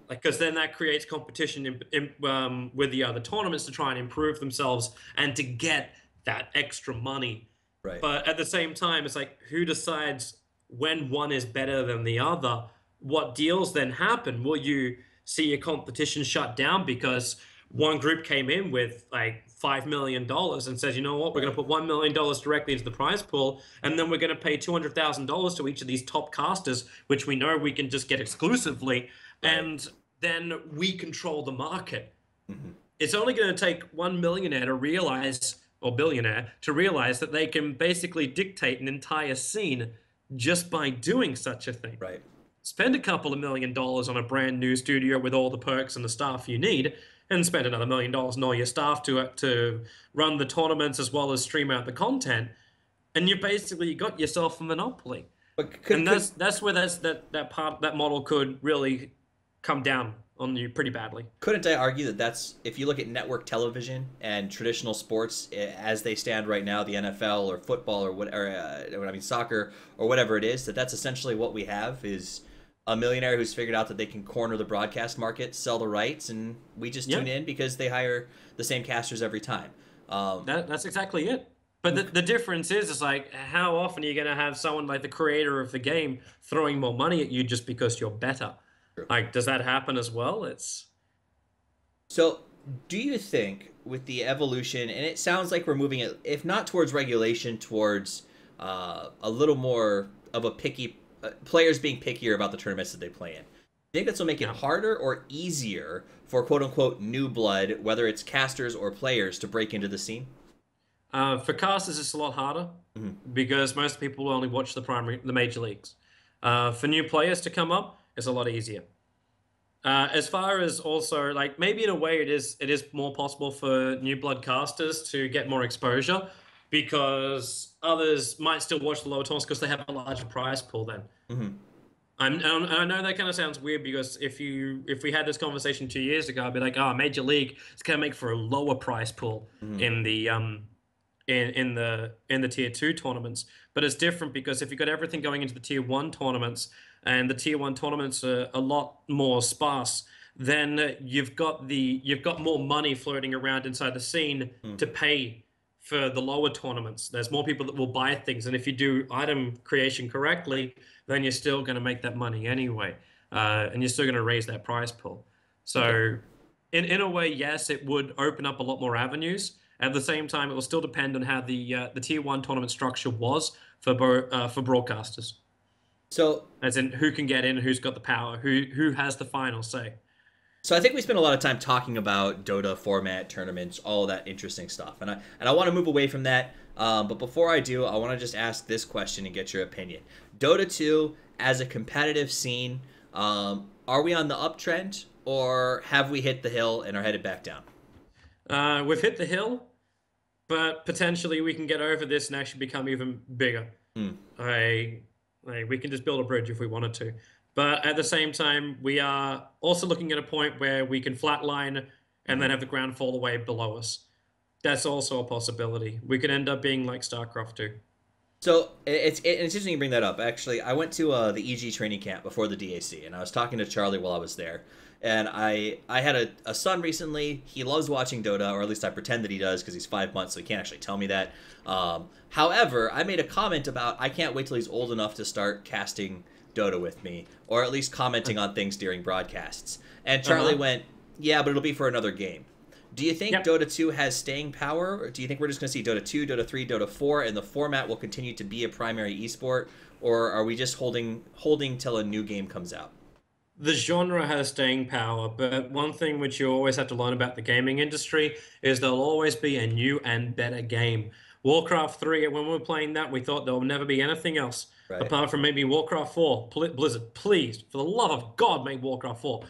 Like, because then that creates competition with the other tournaments to try and improve themselves and to get that extra money. But at the same time, it's like, who decides when one is better than the other? What deals then happen? Will you see your competition shut down because one group came in with like $5 million and says, you know what, we're going to put $1 million directly into the prize pool, and then we're going to pay $200,000 to each of these top casters, which we know we can just get exclusively. And then we control the market. It's only going to take one millionaire to realize, or billionaire, to realize that they can basically dictate an entire scene just by doing such a thing. Spend a couple of $1 million on a brand new studio with all the perks and the staff you need, and spend another $1 million on all your staff to run the tournaments as well as stream out the content, and you basically got yourself a monopoly. And that's where that model could really come down on you pretty badly. Couldn't I argue that that's, if you look at network television and traditional sports as they stand right now, the NFL or football or whatever, soccer or whatever it is, that's essentially what we have is a millionaire who's figured out that they can corner the broadcast market, sell the rights, and we just tune in because they hire the same casters every time. That's exactly it. But the difference is like, how often are you going to have someone like the creator of the game throwing more money at you just because you're better? Like, does that happen as well? So, do you think with the evolution, and it sounds like we're moving it, if not towards regulation, towards a little more of a picky, players being pickier about the tournaments that they play in? Do you think this will make it harder or easier for quote unquote new blood, whether it's casters or players, to break into the scene? For casters, it's a lot harder because most people will only watch the major leagues. For new players to come up, it's a lot easier. As far as also, like, maybe in a way it is more possible for new blood casters to get more exposure because others might still watch the lower tournaments because they have a larger prize pool then. I know that kind of sounds weird because if we had this conversation 2 years ago, I'd be like, oh, Major League is going to make for a lower prize pool in the in the tier 2 tournaments. But it's different because if you've got everything going into the tier 1 tournaments, and the tier 1 tournaments are a lot more sparse, then you've got more money floating around inside the scene to pay for the lower tournaments. There's more people that will buy things, and if you do item creation correctly, then you're still going to make that money anyway, and you're still going to raise that prize pool. So in a way, yes, it would open up a lot more avenues. At the same time, it will still depend on how the tier 1 tournament structure was for broadcasters. So, as in who can get in, who's got the power, who has the final say. So I think we spent a lot of time talking about Dota format, tournaments, all of that interesting stuff, and I want to move away from that. But before I do, I want to just ask this question and get your opinion. Dota 2 as a competitive scene, are we on the uptrend, or have we hit the hill and are headed back down? We've hit the hill, but potentially we can get over this and actually become even bigger. We can just build a bridge if we wanted to. But at the same time, we are also looking at a point where we can flatline and then have the ground fall away below us. That's also a possibility. We could end up being like StarCraft 2. So it's interesting you bring that up. Actually, I went to the EG training camp before the DAC, and I was talking to Charlie while I was there. And I had a son recently. He loves watching Dota, or at least I pretend that he does because he's 5 months, so he can't actually tell me that. However, I made a comment about I can't wait till he's old enough to start casting Dota with me, or at least commenting on things during broadcasts. And Charlie went, yeah, but it'll be for another game. Do you think Dota 2 has staying power, or do you think we're just going to see Dota 2, Dota 3, Dota 4, and the format will continue to be a primary esport, or are we just holding till a new game comes out? The genre has staying power, but one thing which you always have to learn about the gaming industry is there'll always be a new and better game. Warcraft 3, when we were playing that, we thought there will never be anything else apart from maybe Warcraft 4. Blizzard, please, for the love of God, make Warcraft 4.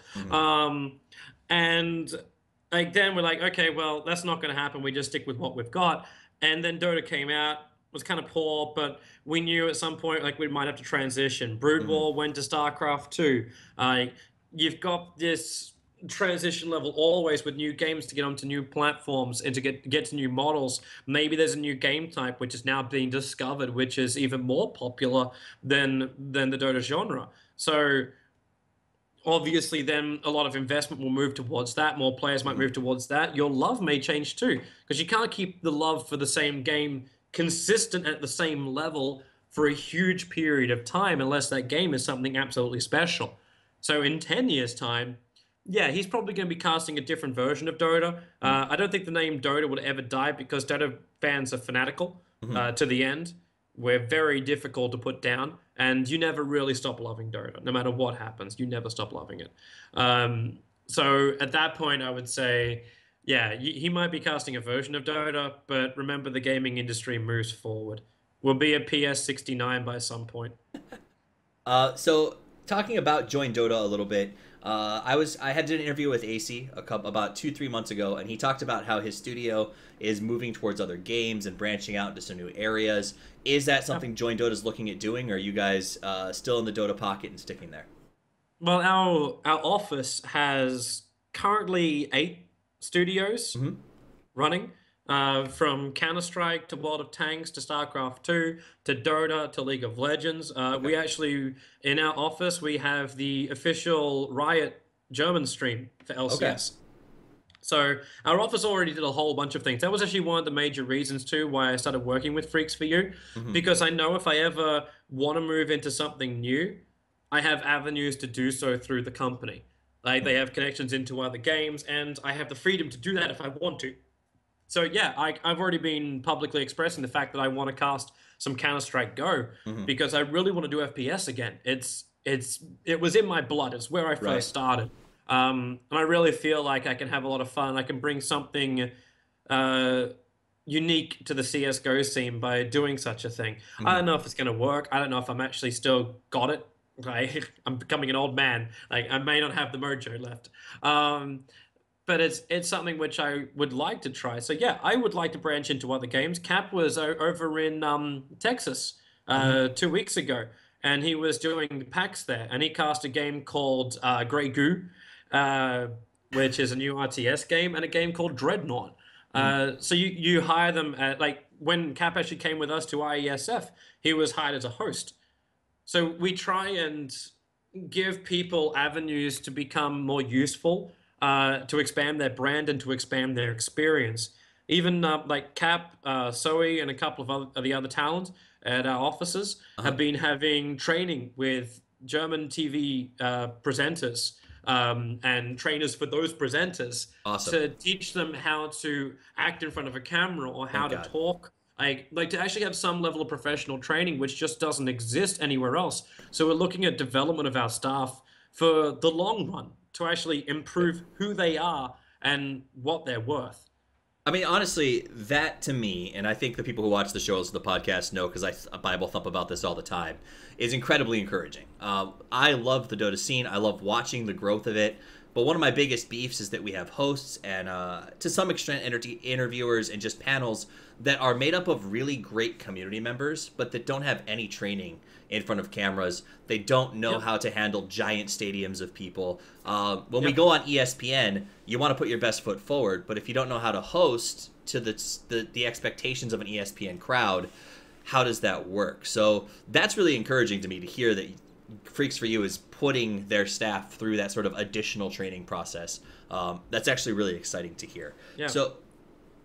And like then we're like, okay, well, that's not going to happen. We just stick with what we've got. And then Dota came out. Was kind of poor, but we knew at some point like we might have to transition. Brood War went to StarCraft 2. You've got this transition level always with new games to get onto new platforms and to get to new models. Maybe there's a new game type which is now being discovered, which is even more popular than the Dota genre. So obviously then a lot of investment will move towards that. More players might move towards that. Your love may change too, because you can't keep the love for the same game consistent at the same level for a huge period of time unless that game is something absolutely special. So in 10 years' time, yeah, he's probably going to be casting a different version of Dota. I don't think the name Dota would ever die because Dota fans are fanatical to the end. We're very difficult to put down, and you never really stop loving Dota. No matter what happens, you never stop loving it. So at that point, I would say, yeah, he might be casting a version of Dota, but remember the gaming industry moves forward. We'll be a PS69 by some point. So talking about joinDOTA a little bit, I had an interview with AC about 2-3 months ago, and he talked about how his studio is moving towards other games and branching out into some new areas. Is that something joinDOTA is looking at doing, or are you guys still in the Dota pocket and sticking there? Well, our office has currently 8 studios running, from Counter-Strike to World of Tanks to StarCraft 2 to Dota to League of Legends. We actually, in our office, we have the official Riot German stream for LCS. So our office already did a whole bunch of things. That was actually one of the major reasons too why I started working with Freaks for You, because I know if I ever want to move into something new, I have avenues to do so through the company. Like they have connections into other games, and I have the freedom to do that if I want to. So yeah, I've already been publicly expressing the fact that I want to cast some Counter-Strike Go because I really want to do FPS again. It was in my blood. It's where I first started, and I really feel like I can have a lot of fun. I can bring something unique to the CS:GO scene by doing such a thing. I don't know if it's going to work. I don't know if I'm actually still got it. I'm becoming an old man. Like I may not have the mojo left. But it's something which I would like to try. So yeah, I would like to branch into other games. Cap was over in Texas 2 weeks ago, and he was doing PAX there, and he cast a game called Grey Goo, which is a new RTS game, and a game called Dreadnought. So you hire them at, like when Cap actually came with us to IESF, he was hired as a host. So we try and give people avenues to become more useful, to expand their brand and to expand their experience. Even like Cap, Zoe, and a couple of the other talents at our offices have been having training with German TV presenters and trainers for those presenters to teach them how to act in front of a camera or how to talk. Like to actually have some level of professional training, which just doesn't exist anywhere else. So we're looking at development of our staff for the long run to actually improve who they are and what they're worth. I mean, honestly, that to me, and I think the people who watch the shows, the podcast know because I Bible thump about this all the time, is incredibly encouraging. I love the Dota scene. I love watching the growth of it. But one of my biggest beefs is that we have hosts and, to some extent, interviewers and just panels that are made up of really great community members, but that don't have any training in front of cameras. They don't know how to handle giant stadiums of people. When we go on ESPN, you want to put your best foot forward, but if you don't know how to host to the expectations of an ESPN crowd, how does that work? So that's really encouraging to me to hear that Freaks for You is putting their staff through that sort of additional training process. That's actually really exciting to hear. Yeah. So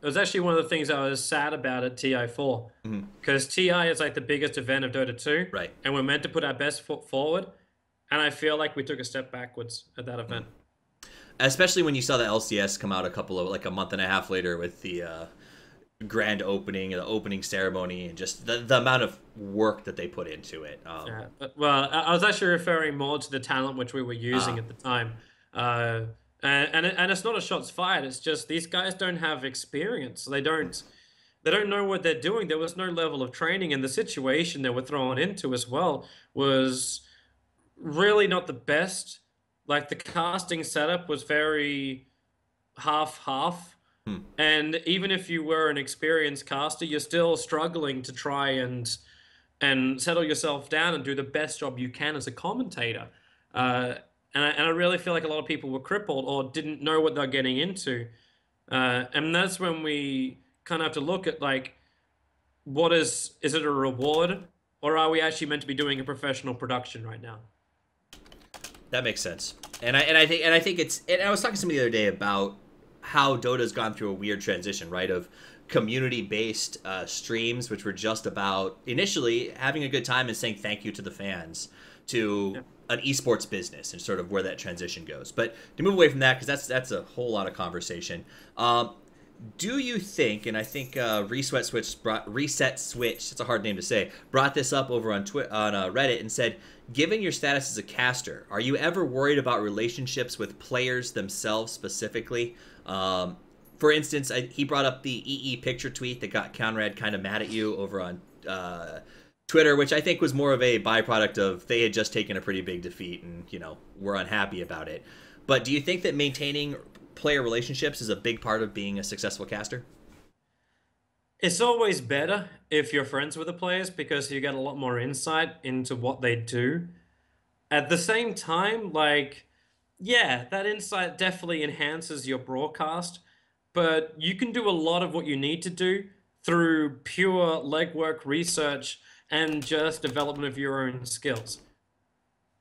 it was actually one of the things I was sad about at TI4, because TI is like the biggest event of Dota 2, right? And we're meant to put our best foot forward, and I feel like we took a step backwards at that event. Especially when you saw the LCS come out a month and a half later with the grand opening, the opening ceremony, and just the amount of work that they put into it. Well, I was actually referring more to the talent which we were using at the time. And it's not a shots fired. It's just these guys don't have experience. They don't know what they're doing. There was no level of training, and the situation they were thrown into as well was really not the best. Like the casting setup was very half. And even if you were an experienced caster, you're still struggling to try and settle yourself down and do the best job you can as a commentator. And I really feel like a lot of people were crippled or didn't know what they're getting into. And that's when we kind of have to look at, like, what is it a reward, or are we actually meant to be doing a professional production right now? That makes sense. And I think it's, and I was talking to somebody the other day about how Dota's gone through a weird transition, right? Of community-based streams, which were just about initially having a good time and saying thank you to the fans, to an esports business, and sort of where that transition goes. But to move away from that, because that's a whole lot of conversation. Do you think, and I think Reset Switch, it's a hard name to say, brought this up over on Reddit and said, given your status as a caster, are you ever worried about relationships with players themselves specifically? For instance, he brought up the EE picture tweet that got Conrad kind of mad at you over on Twitter, which I think was more of a byproduct of they had just taken a pretty big defeat and, were unhappy about it. But do you think that maintaining player relationships is a big part of being a successful caster? It's always better if you're friends with the players because you get a lot more insight into what they do. At the same time, like, yeah, that insight definitely enhances your broadcast, but you can do a lot of what you need to do through pure legwork, research, and just development of your own skills.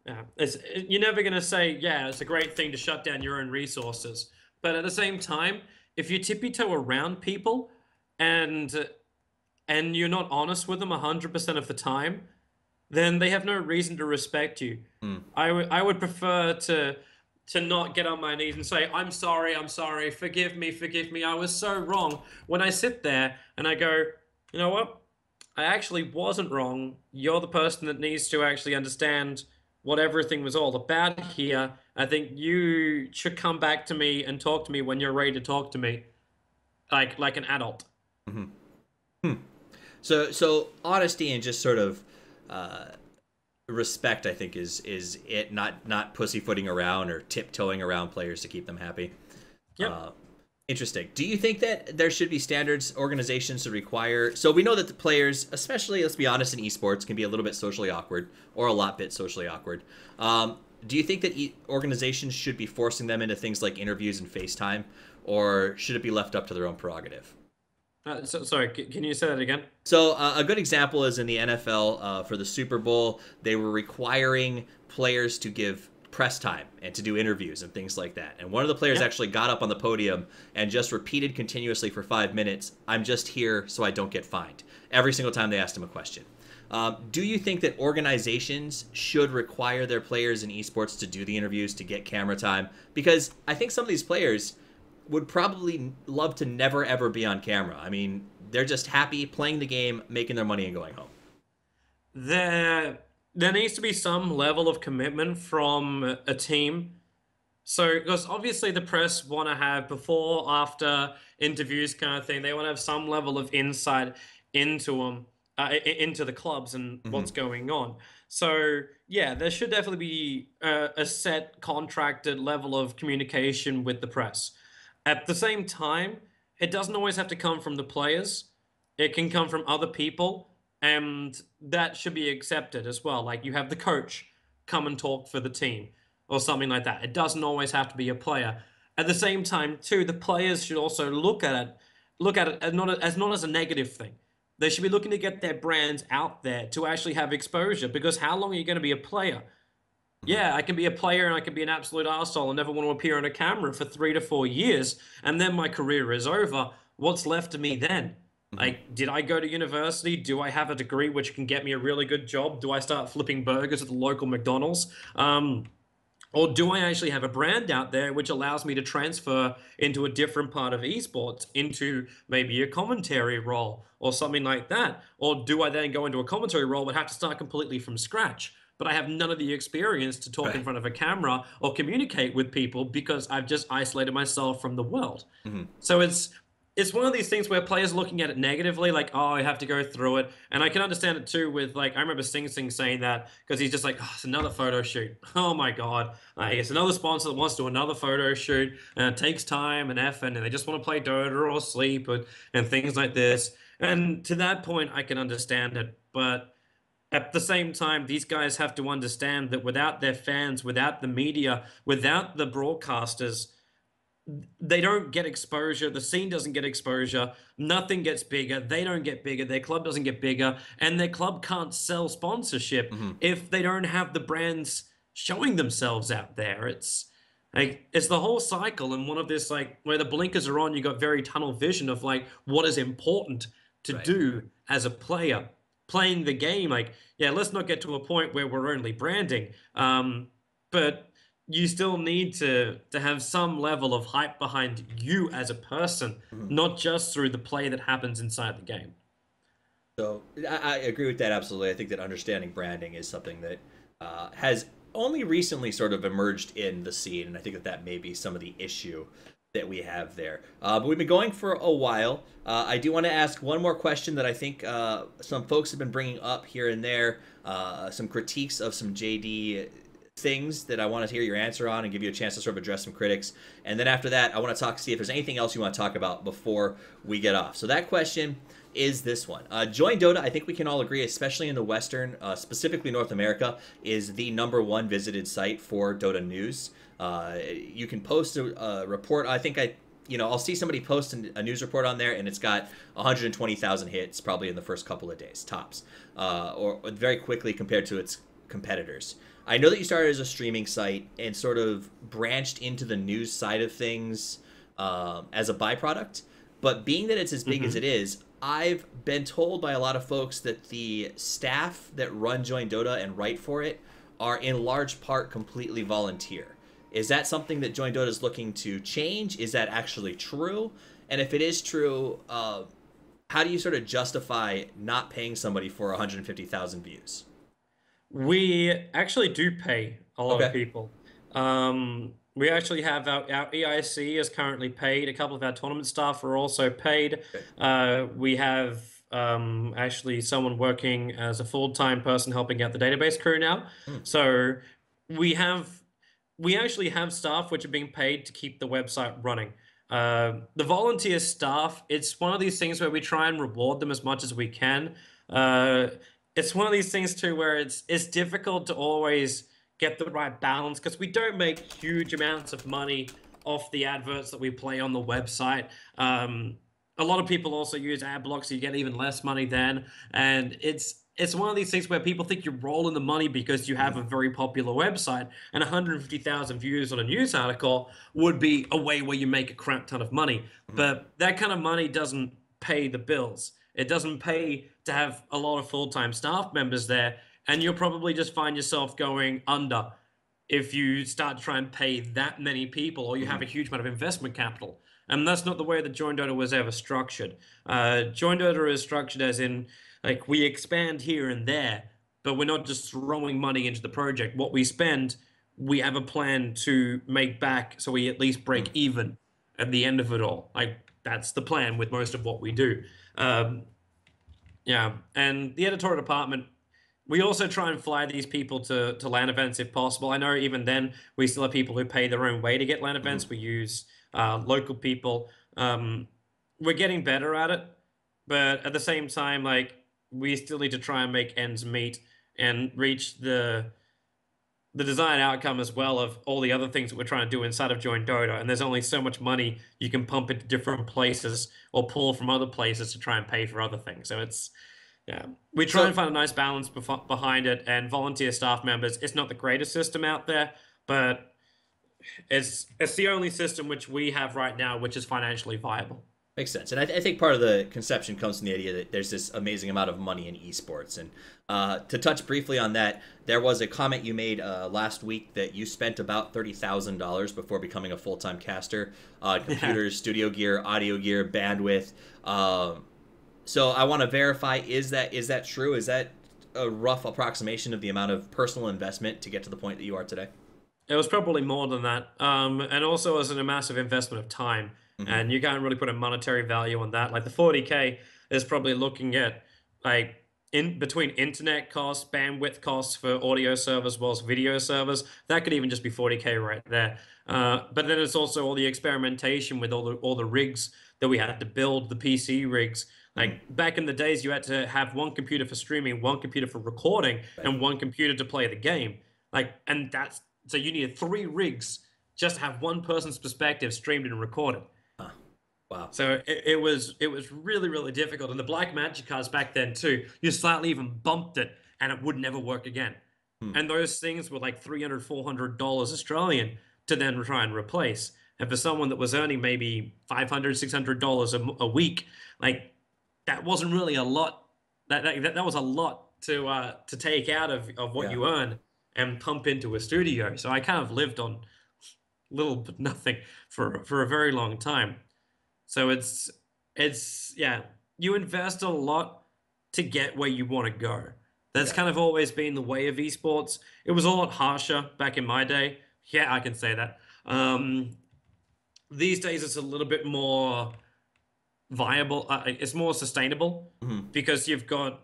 Yeah, you're never going to say, yeah, it's a great thing to shut down your own resources. But at the same time, if you tippy-toe around people and you're not honest with them 100% of the time, then they have no reason to respect you. I would prefer to to not get on my knees and say, I'm sorry, forgive me, I was so wrong. When I sit there and I go, you know what? I actually wasn't wrong. You're the person that needs to actually understand what everything was all about here. I think you should come back to me and talk to me when you're ready to talk to me, like an adult. Mm-hmm. So honesty and just sort of respect, I think, is it, not pussyfooting around or tiptoeing around players to keep them happy. Yep. Interesting. Do you think that there should be standards organizations to require? So we know that the players, especially, let's be honest, in esports, can be a little bit socially awkward, or a lot bit socially awkward. Do you think that organizations should be forcing them into things like interviews and FaceTime, or should it be left up to their own prerogative? Sorry, can you say that again? So a good example is in the NFL for the Super Bowl. They were requiring players to give press time and to do interviews and things like that. And one of the players actually got up on the podium and just repeated continuously for 5 minutes, "I'm just here so I don't get fined," every single time they asked him a question. Do you think that organizations should require their players in esports to do the interviews, to get camera time? Because I think some of these players would probably love to never, ever be on camera. I mean, they're just happy playing the game, making their money, and going home. There needs to be some level of commitment from a team. So, because obviously the press want to have before, after interviews kind of thing, they want to have some level of insight into them, into the clubs and what's going on. So, yeah, there should definitely be a set contracted level of communication with the press. At the same time, it doesn't always have to come from the players. It can come from other people. And that should be accepted as well. Like, you have the coach come and talk for the team or something like that. It doesn't always have to be a player. At the same time, too, the players should also look at it as not as a negative thing. They should be looking to get their brands out there to actually have exposure, because how long are you going to be a player? Yeah, I can be a player and I can be an absolute arsehole and never want to appear on a camera for 3 to 4 years, and then my career is over. What's left of me then? Like, did I go to university? Do I have a degree which can get me a really good job? Do I start flipping burgers at the local McDonald's? Or do I actually have a brand out there which allows me to transfer into a different part of esports, into maybe a commentary role or something like that? Or do I then go into a commentary role but have to start completely from scratch? But I have none of the experience to talk in front of a camera or communicate with people because I've just isolated myself from the world. So it's one of these things where players are looking at it negatively, like, oh, I have to go through it. And I can understand it too with, like, I remember Sing Sing saying that because he's just like, oh, it's another photo shoot. Oh my God. It's another sponsor that wants to do another photo shoot, and it takes time and effort, and they just want to play Dota or sleep and things like this. And to that point, I can understand it. But at the same time, these guys have to understand that without their fans, without the media, without the broadcasters, they don't get exposure. The scene doesn't get exposure. Nothing gets bigger. They don't get bigger. Their club doesn't get bigger. And their club can't sell sponsorship if they don't have the brands showing themselves out there. It's like, it's the whole cycle. And one of this, like, where the blinkers are on, you got very tunnel vision of, like, what is important to do as a player playing the game. Like, yeah, let's not get to a point where we're only branding. But you still need to have some level of hype behind you as a person, not just through the play that happens inside the game. So I agree with that absolutely. I think that understanding branding is something that has only recently sort of emerged in the scene, and I think that may be some of the issue that we have there. But we've been going for a while. I do want to ask one more question that I think some folks have been bringing up here and there, some critiques of some JD things that I want to hear your answer on and give you a chance to sort of address some critics. And then after that, I want to see if there's anything else you want to talk about before we get off. So that question is this one. joinDOTA, I think we can all agree, especially in the Western, specifically North America, is the #1 visited site for Dota news. You can post a report. I think I'll see somebody post a news report on there, and it's got 120,000 hits probably in the first couple of days, tops, or very quickly compared to its competitors. I know that you started as a streaming site and sort of branched into the news side of things as a byproduct, but being that it's as big as it is, I've been told by a lot of folks that the staff that run joinDOTA and write for it are in large part completely volunteer. Is that something that joinDOTA is looking to change? Is that actually true? And if it is true, how do you sort of justify not paying somebody for 150,000 views? We actually do pay a lot of Okay. people. We actually have our EIC is currently paid. A couple of our tournament staff are also paid. We have actually someone working as a full-time person helping out the database crew now. So we actually have staff which are being paid to keep the website running. The volunteer staff, it's one of these things where we try and reward them as much as we can. It's one of these things too where it's difficult to always get the right balance because we don't make huge amounts of money off the adverts that we play on the website. A lot of people also use ad blocks, so you get even less money then. And it's one of these things where people think you're rolling the money because you have a very popular website, and 150,000 views on a news article would be a way where you make a crap ton of money. But that kind of money doesn't pay the bills. It doesn't pay to have a lot of full-time staff members there, and you'll probably just find yourself going under if you start to try and pay that many people, or you have a huge amount of investment capital. And that's not the way that joinDOTA was ever structured. joinDOTA is structured as in, like, we expand here and there, but we're not just throwing money into the project. What we spend, we have a plan to make back, so we at least break even at the end of it all. Like, that's the plan with most of what we do. Yeah, and the editorial department, we also try and fly these people to LAN events if possible. I know even then we still have people who pay their own way to get LAN events. We use local people. We're getting better at it, but at the same time, like, we still need to try and make ends meet and reach the desired outcome as well of all the other things that we're trying to do inside of joinDOTA. And there's only so much money you can pump into different places or pull from other places to try and pay for other things. So it's, yeah, we try and find a nice balance behind it. And volunteer staff members, it's not the greatest system out there, but it's the only system which we have right now which is financially viable. Makes sense. And I think part of the conception comes from the idea that there's this amazing amount of money in esports. And to touch briefly on that, there was a comment you made last week that you spent about $30,000 before becoming a full-time caster on computers, studio gear, audio gear, bandwidth. So I want to verify, is that true? Is that a rough approximation of the amount of personal investment to get to the point that you are today? It was probably more than that. And also as a massive investment of time. And you can't really put a monetary value on that. Like the 40K is probably looking at, like, in between internet costs, bandwidth costs for audio servers as well as video servers. That could even just be 40K right there. But then it's also all the experimentation with all the rigs that we had to build, the PC rigs. Like back in the days, you had to have one computer for streaming, one computer for recording, and one computer to play the game. Like, and so you needed 3 rigs just to have one person's perspective streamed and recorded. Wow. So it was really, really difficult. And the black magic cards back then too, you slightly even bumped it and it would never work again. And those things were like $300, $400 Australian to then try and replace. And for someone that was earning maybe $500, $600 a week, like, that wasn't really a lot. That was a lot to take out of what you earn and pump into a studio. So I kind of lived on little but nothing for a very long time. So it's yeah, you invest a lot to get where you want to go. That's kind of always been the way of esports. It was a lot harsher back in my day. Yeah, I can say that. These days it's a little bit more viable. It's more sustainable because you've got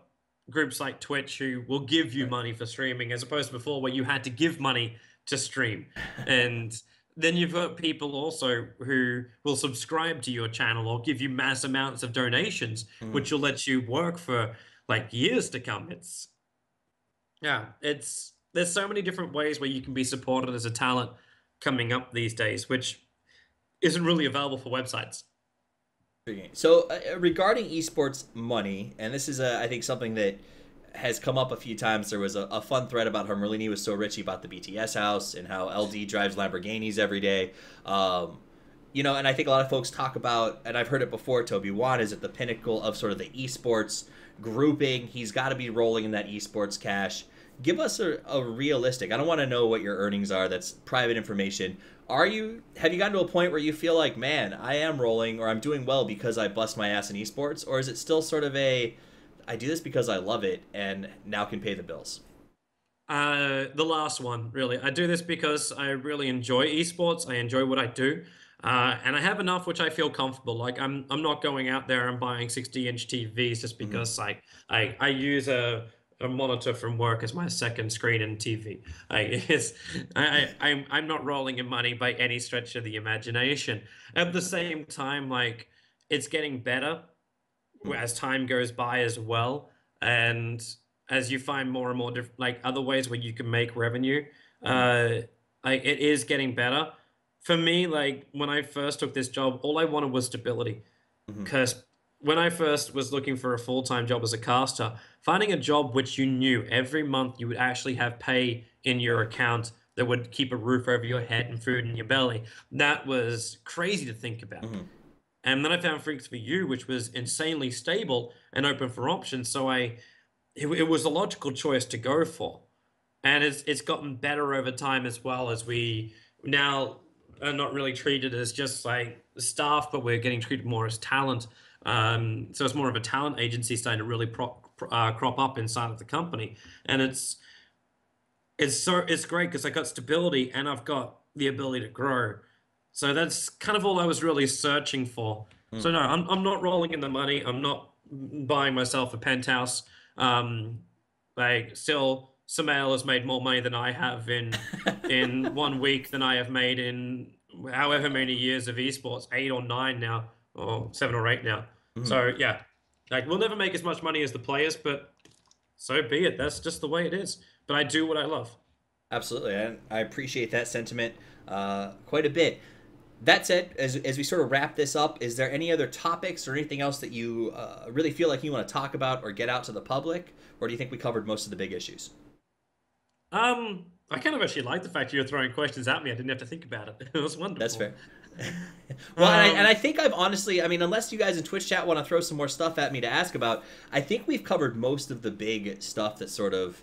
groups like Twitch who will give you money for streaming, as opposed to before where you had to give money to stream. And then you've got people also who will subscribe to your channel or give you mass amounts of donations, which will let you work for like years to come. There's so many different ways where you can be supported as a talent coming up these days, which isn't really available for websites. So regarding esports money, and this is I think something that has come up a few times. There was a fun thread about how Merlini was so rich he bought the BTS house, and how LD drives Lamborghinis every day. You know, and I think a lot of folks talk about, and I've heard it before, Tobiwan is at the pinnacle of sort of the esports grouping. He's got to be rolling in that esports cash. give us a realistic. I don't want to know what your earnings are. That's private information. Have you gotten to a point where you feel like, man, I am rolling or I'm doing well because I bust my ass in esports, or is it still sort of I do this because I love it and now can pay the bills? The last one, really. I do this because I really enjoy esports. I enjoy what I do. And I have enough which I feel comfortable. Like I'm not going out there and buying 60-inch TVs just because I use a monitor from work as my second screen and TV. I'm not rolling in money by any stretch of the imagination. At the same time, like it's getting better as time goes by as well, and as you find more and more like other ways where you can make revenue, like it is getting better. For me, like when I first took this job, all I wanted was stability. Because when I first was looking for a full-time job as a caster, finding a job which you knew every month you would actually have pay in your account that would keep a roof over your head and food in your belly, that was crazy to think about. And then I found Freaks for You, which was insanely stable and open for options. So it was a logical choice to go for. And it's gotten better over time as well, as we now are not really treated as just like staff, but we're getting treated more as talent. So it's more of a talent agency starting to really crop up inside of the company. And it's great because I got stability and I've got the ability to grow. So that's kind of all I was really searching for. So no, I'm not rolling in the money. I'm not buying myself a penthouse. Like still, Samael has made more money than I have in 1 week than I have made in however many years of esports, 8 or 9 now, or 7 or 8 now. So yeah, like we'll never make as much money as the players, but so be it. That's just the way it is. But I do what I love. Absolutely, and I appreciate that sentiment quite a bit. That said, as we sort of wrap this up, is there any other topics or anything else that you really feel like you want to talk about or get out to the public, or do you think we covered most of the big issues? I kind of actually like the fact you were throwing questions at me. I didn't have to think about it. It was wonderful. That's fair. Well, and I think I've honestly, I mean, unless you guys in Twitch chat want to throw some more stuff at me to ask about, I think we've covered most of the big stuff that's sort of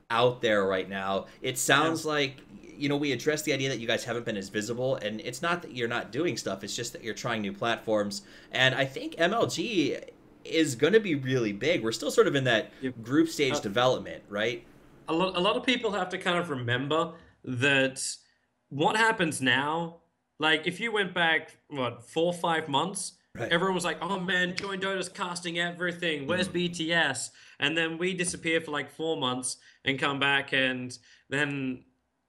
out there right now. It sounds like, you know, we addressed the idea that you guys haven't been as visible, and it's not that you're not doing stuff, it's just that you're trying new platforms. And I think MLG is going to be really big. We're still sort of in that group stage development, right? A lot of people have to kind of remember that what happens now, like if you went back, what, 4 or 5 months, everyone was like, oh man, joinDOTA's casting everything. Where's BTS? And then we disappear for like 4 months and come back, and then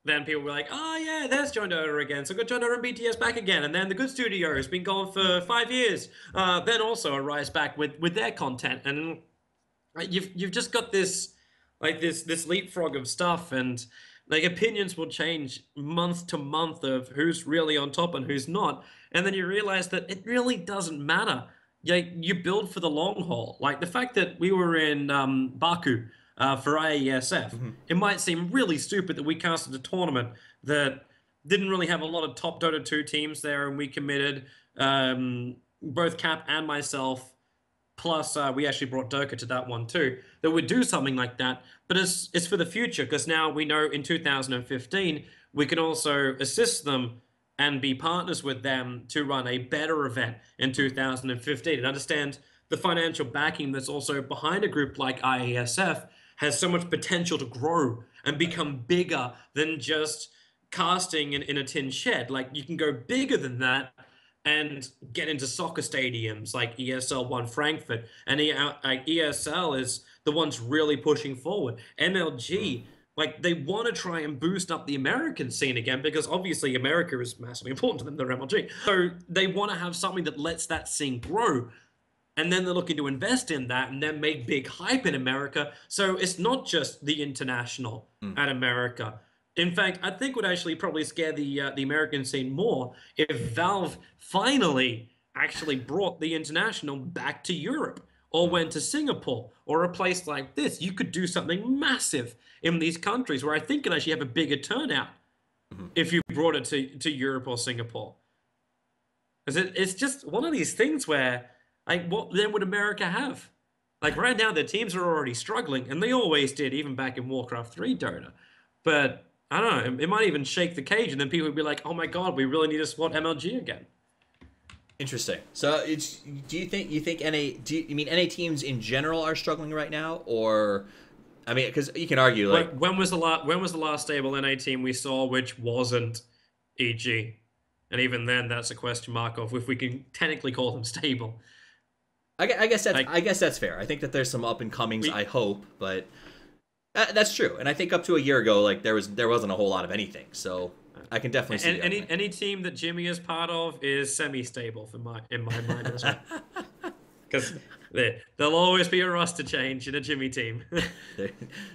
people were like, oh yeah, there's joinDOTA again. So got joinDOTA and BTS back again. And then the good studio has been gone for 5 years. Then also arise back with their content. And you've just got this, like this leapfrog of stuff, and like opinions will change month to month of who's really on top and who's not. And then you realize that it really doesn't matter. Like you build for the long haul. Like the fact that we were in Baku for IESF, it might seem really stupid that we casted a tournament that didn't really have a lot of top Dota 2 teams there, and we committed both Cap and myself. Plus, we actually brought Durka to that one too, that would do something like that. But it's for the future, because now we know in 2015, we can also assist them and be partners with them to run a better event in 2015. And understand the financial backing that's also behind a group like IESF has so much potential to grow and become bigger than just casting in a tin shed. Like you can go bigger than that and get into soccer stadiums like ESL One Frankfurt. And ESL is the ones really pushing forward. MLG, like they want to try and boost up the American scene again, because obviously America is massively important to them, they're MLG. So they want to have something that lets that scene grow. And then they're looking to invest in that and then make big hype in America. So it's not just the international at America. In fact, I think would actually probably scare the American scene more if Valve finally actually brought the international back to Europe, or went to Singapore or a place like this. You could do something massive in these countries where I think it actually have a bigger turnout if you brought it to Europe or Singapore. Because it's just one of these things where, like, what then would America have? Like right now, their teams are already struggling, and they always did, even back in Warcraft 3 Dota. But I don't know, it might even shake the cage, and then people would be like, "Oh my God, we really need to SWAT MLG again." Interesting. So, do you think NA? You mean NA teams in general are struggling right now, or I mean, because you can argue like When was the last stable NA team we saw which wasn't EG? And even then, that's a question mark of if we can technically call them stable. I guess that's Like I guess that's fair. I think that there's some up and comings. we, I hope, but that's true. And I think up to a year ago, like there wasn't a whole lot of anything. So I can definitely see the argument. any team that Jimmy is part of is semi-stable in my mind as well. Because there'll always be a roster change in a Jimmy team.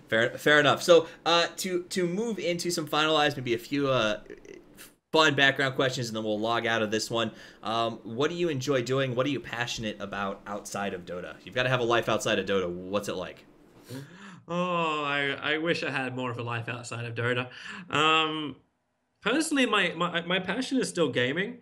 Fair enough. So to move into some finalized, maybe a few fun background questions, and then we'll log out of this one. What do you enjoy doing? What are you passionate about outside of Dota? You've got to have a life outside of Dota. What's it like? Oh, I wish I had more of a life outside of Dota. Personally, my passion is still gaming.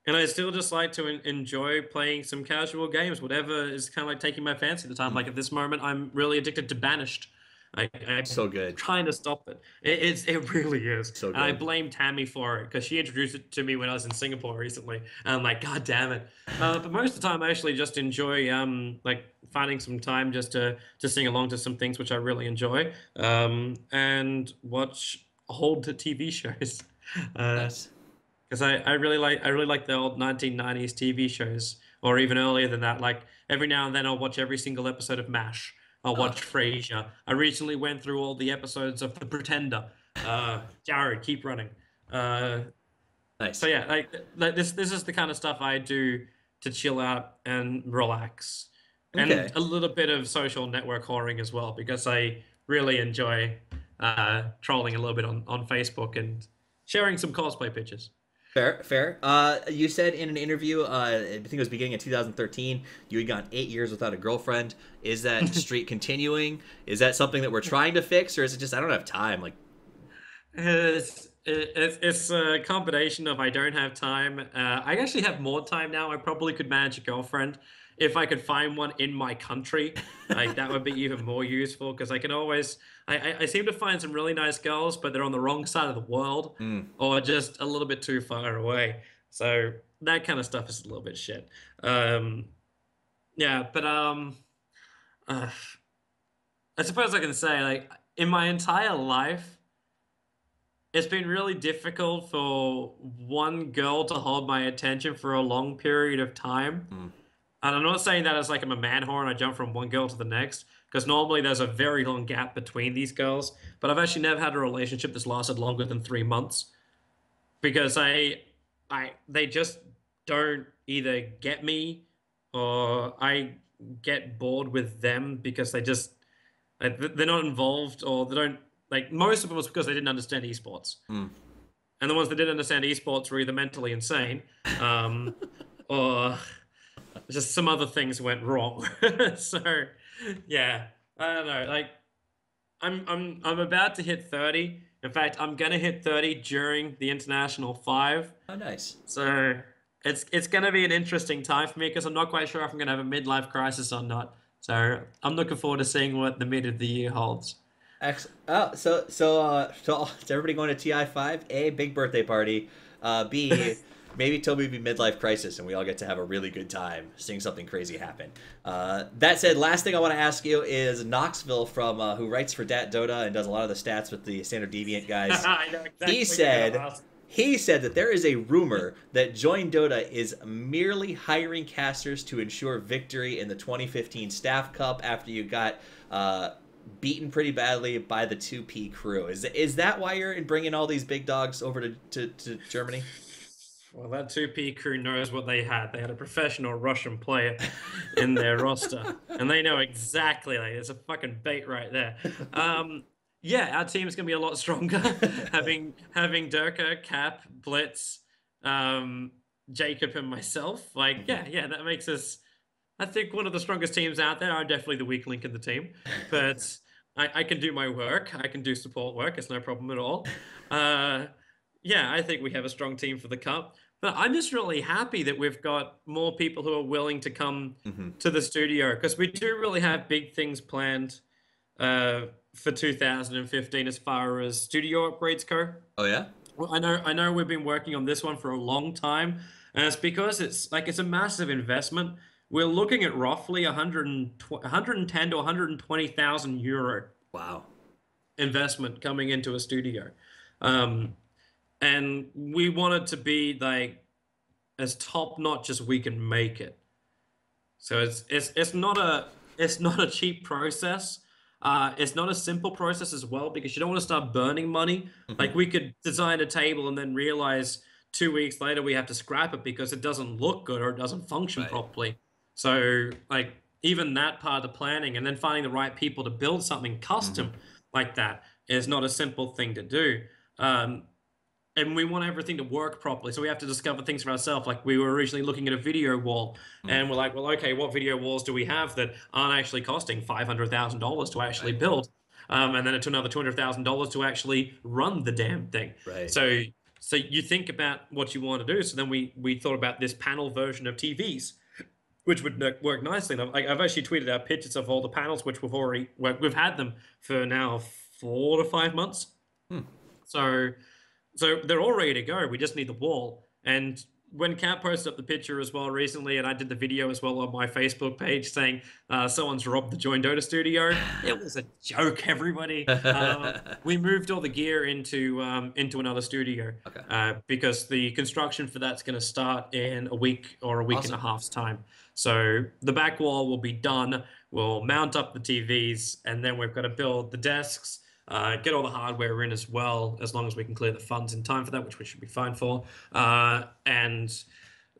And I still just like to enjoy playing some casual games, whatever is kind of like taking my fancy at the time. Like at this moment, I'm really addicted to Banished. I'm So good. trying to stop it. It really is. So good. And I blame Tammy for it because she introduced it to me when I was in Singapore recently. And I'm like, God damn it. But most of the time, I actually just enjoy like finding some time just to sing along to some things which I really enjoy, and watch old TV shows. Nice. Because I really like the old 1990s TV shows, or even earlier than that. Like every now and then I'll watch every single episode of MASH. I'll watch Frasier. I recently went through all the episodes of The Pretender. Jared, keep running. Nice. So yeah, like this is the kind of stuff I do to chill out and relax, and Okay. a little bit of social network whoring as well, because I really enjoy trolling a little bit on Facebook and sharing some cosplay pictures. Fair. You said in an interview, I think it was beginning of 2013, you had gone 8 years without a girlfriend. Is that streak continuing? Is that something that we're trying to fix, or is it just I don't have time? Like, It's a combination of I don't have time. I actually have more time now. I probably could manage a girlfriend if I could find one in my country. Like that would be even more useful, because I can always. I seem to find some really nice girls, but they're on the wrong side of the world, or just a little bit too far away. So that kind of stuff is a little bit shit. Yeah, but I suppose I can say, like, in my entire life, it's been really difficult for one girl to hold my attention for a long period of time. And I'm not saying that as like I'm a man whore and I jump from one girl to the next, because normally there's a very long gap between these girls. But I've actually never had a relationship that's lasted longer than 3 months, because they just don't either get me, or I get bored with them because they're not involved, or they don't. Like, most of it was because they didn't understand esports. And the ones that didn't understand esports were either mentally insane, or just some other things went wrong. So, yeah, I don't know. Like, I'm about to hit 30. In fact, I'm gonna hit 30 during the International 5. oh, nice. So it's gonna be an interesting time for me, because I'm not quite sure if I'm gonna have a midlife crisis or not. So I'm looking forward to seeing what the mid of the year holds. Excellent. Oh, so is everybody going to TI5? A, big birthday party. B, maybe Toby be midlife crisis, and we all get to have a really good time seeing something crazy happen. That said, last thing I want to ask you is Knoxville, from who writes for Dota and does a lot of the stats with the Standard Deviant guys. I know exactly He said that there is a rumor that joinDOTA is merely hiring casters to ensure victory in the 2015 Staff Cup after you got beaten pretty badly by the 2P crew. Is that why you're bringing all these big dogs over to Germany? Well, that 2P crew knows what they had. They had a professional Russian player in their roster, and they know exactly. Like, it's a fucking bait right there. Yeah, our team's gonna be a lot stronger, having Durka, Cap, Blitz, Jacob, and myself. Like, yeah, that makes us, I think, one of the strongest teams out there. I'm definitely the weak link in the team, but I can do my work. I can do support work. It's no problem at all. Yeah, I think we have a strong team for the cup. But I'm just really happy that we've got more people who are willing to come to the studio, because we do really have big things planned for 2015 as far as studio upgrades go. Oh yeah. Well, I know we've been working on this one for a long time, and it's because it's a massive investment. We're looking at roughly 110 to 120,000 euro Wow. investment coming into a studio. And we want it to be like as top notch as we can make it. So it's not a cheap process. It's not a simple process as well, because you don't want to start burning money. Like, we could design a table and then realize 2 weeks later we have to scrap it because it doesn't look good or it doesn't function properly. So like, even that part of the planning and then finding the right people to build something custom like that is not a simple thing to do. And we want everything to work properly, so we have to discover things for ourselves. Like, we were originally looking at a video wall, and we're like, well, okay, what video walls do we have that aren't actually costing $500,000 to actually build? And then it's another $200,000 to actually run the damn thing. Right. So you think about what you want to do. So then we thought about this panel version of TVs, which would work nicely. And I've actually tweeted out pictures of all the panels, which we've had them for now 4 to 5 months. So they're all ready to go. We just need the wall. And when Kat posted up the picture as well recently, and I did the video as well on my Facebook page saying someone's robbed the joinDOTA studio, it was a joke, everybody. We moved all the gear into another studio because the construction for that's going to start in a week or a week and a half's time. So the back wall will be done. We'll mount up the TVs, and then we've got to build the desks, get all the hardware in as well, as long as we can clear the funds in time for that, which we should be fine for. And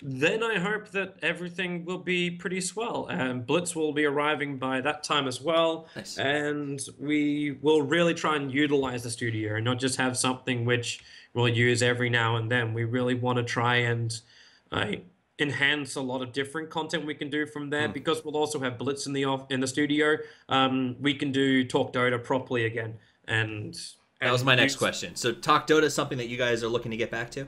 then I hope that everything will be pretty swell. And Blitz will be arriving by that time as well. Nice. And we will really try and utilize the studio and not just have something which we'll use every now and then. We really want to try and enhance a lot of different content we can do from there, because we'll also have Blitz in the studio. We can do TalkDota properly again. And that was my next question. So TalkDota is something that you guys are looking to get back to?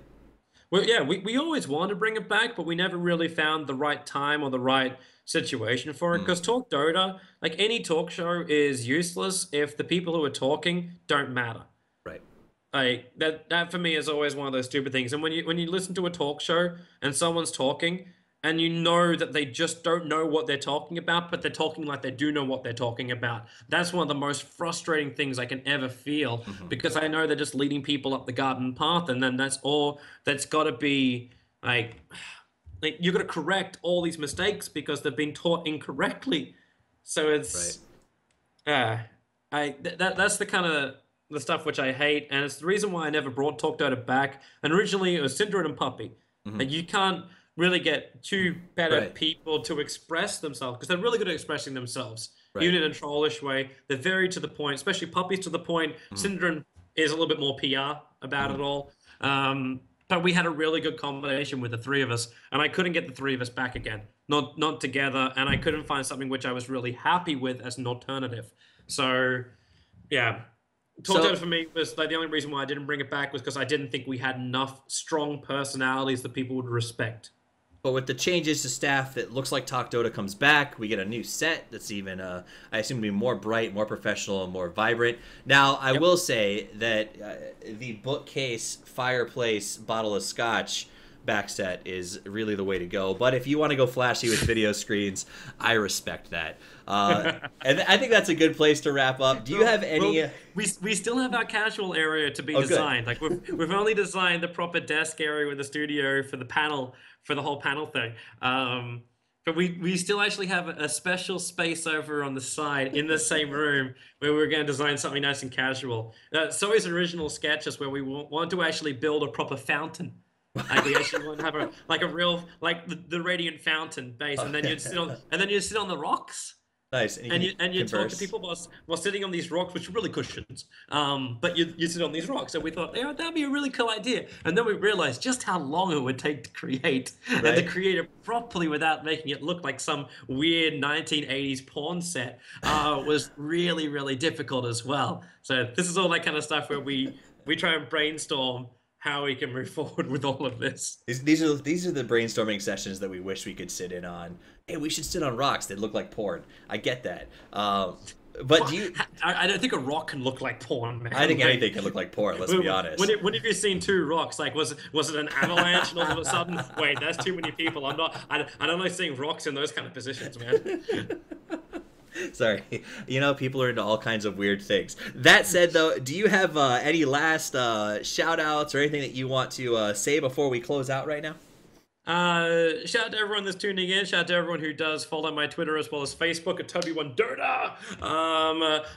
Well, yeah, we always wanted to bring it back, but we never really found the right time or the right situation for it, because TalkDota, like any talk show, is useless if the people who are talking don't matter. Right. Like that for me is always one of those stupid things. And when you listen to a talk show and someone's talking and you know that they just don't know what they're talking about, but they're talking like they do know what they're talking about, that's one of the most frustrating things I can ever feel, because I know they're just leading people up the garden path, and then that's got to be like you've got to correct all these mistakes because they've been taught incorrectly. So it's that's the kind of the stuff which I hate, and it's the reason why I never brought TalkDota back. And originally it was Syndra and Puppy. And you can't really get two better people to express themselves, because they're really good at expressing themselves, even in a trollish way. They're very to the point, especially Puppy's to the point. Syndra is a little bit more PR about it all. But we had a really good combination with the three of us, and I couldn't get the three of us back again, not together, and I couldn't find something which I was really happy with as an alternative. So, yeah. TalkDota for me was like the only reason why I didn't bring it back was because I didn't think we had enough strong personalities that people would respect. But with the changes to staff, it looks like TalkDota comes back. We get a new set that's even, I assume, be more bright, more professional, and more vibrant. Now, I will say that the bookcase, fireplace, bottle of scotch back set is really the way to go. But if you want to go flashy with video screens, I respect that. And I think that's a good place to wrap up. Do you have any... Well, we still have our casual area to be designed. Good. Like we've only designed the proper desk area with the studio for the panel, for the whole panel thing. But we still actually have a special space over on the side in the same room where we're going to design something nice and casual. Zoe's original sketches where we want to actually build a proper fountain. Like we actually want to have a real the radiant fountain base, and then you'd sit on the rocks. Nice. And you talk to people while sitting on these rocks, which are really cushions. But you sit on these rocks. So we thought, that'd be a really cool idea. And then we realized just how long it would take to create, and to create it properly without making it look like some weird 1980s porn set was really, really difficult as well. So this is all that kind of stuff where we try and brainstorm how we can move forward with all of this. These are the brainstorming sessions that we wish we could sit in on. Hey, we should sit on rocks. They look like porn. I get that. But do you? I don't think a rock can look like porn, man. I think anything can look like porn. Let's be honest. When have you seen two rocks? Like, was it an avalanche, and all of a sudden, wait, that's too many people. I don't like seeing rocks in those kind of positions, man. Sorry, people are into all kinds of weird things. That said, though, do you have any last shout outs or anything that you want to say before we close out right now? Shout out to everyone that's tuning in. Shout out to everyone who does follow my Twitter as well as Facebook at Tobiwan Dota.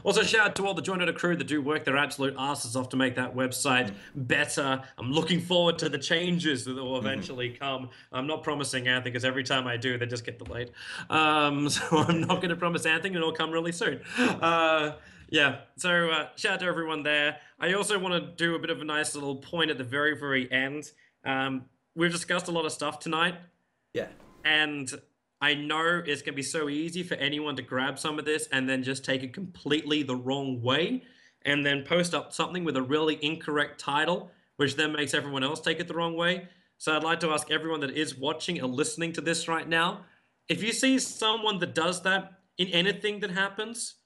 Also shout out to all the joinDOTA crew that do work their absolute asses off to make that website better. I'm looking forward to the changes that will eventually come. I'm not promising anything because every time I do, they just get delayed. So I'm not going to promise anything, and it'll come really soon. Yeah, so shout out to everyone there. I also want to do a bit of a nice little point at the very, very end. We've discussed a lot of stuff tonight. Yeah. And I know it's going to be so easy for anyone to grab some of this and then just take it completely the wrong way and then post up something with a really incorrect title, which then makes everyone else take it the wrong way. So I'd like to ask everyone that is watching or listening to this right now, if you see someone that does that in anything that happens,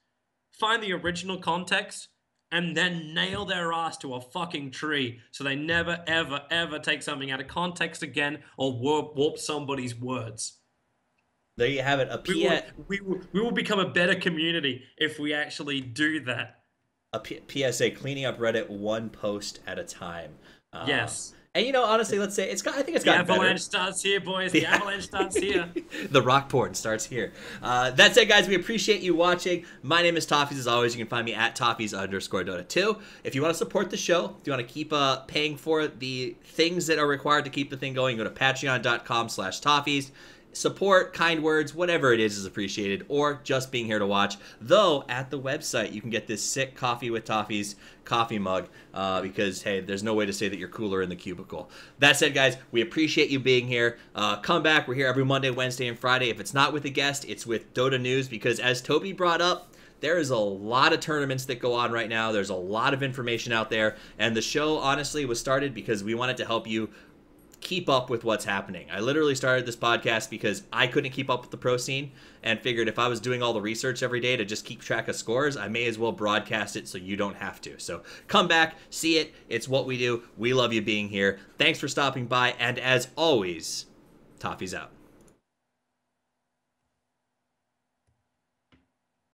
find the original context and then nail their ass to a fucking tree so they never, ever, ever take something out of context again or warp somebody's words. There you have it. We will become a better community if we actually do that. A PSA, cleaning up Reddit one post at a time. Yes. And honestly, let's say I think it's gotten better. The avalanche starts here, boys. The avalanche starts here. The rock porn starts here. That's it, guys. We appreciate you watching. My name is Toffees. As always, you can find me at Toffees_Dota2. If you want to support the show, if you want to keep paying for the things that are required to keep the thing going, go to patreon.com/Toffees. Support, kind words, whatever it is appreciated, or just being here to watch. Though, at the website, you can get this sick Coffee with Toffees coffee mug because, hey, there's no way to say that you're cooler in the cubicle. That said, guys, we appreciate you being here. Come back. We're here every Monday, Wednesday, and Friday. If it's not with a guest, it's with Dota News because, as Toby brought up, there is a lot of tournaments that go on right now. There's a lot of information out there, and the show, honestly, was started because we wanted to help you keep up with what's happening. I literally started this podcast because I couldn't keep up with the pro scene and figured if I was doing all the research every day to just keep track of scores, I may as well broadcast it so you don't have to. So come back, see it. It's what we do. We love you being here. Thanks for stopping by. And as always, Toffees out.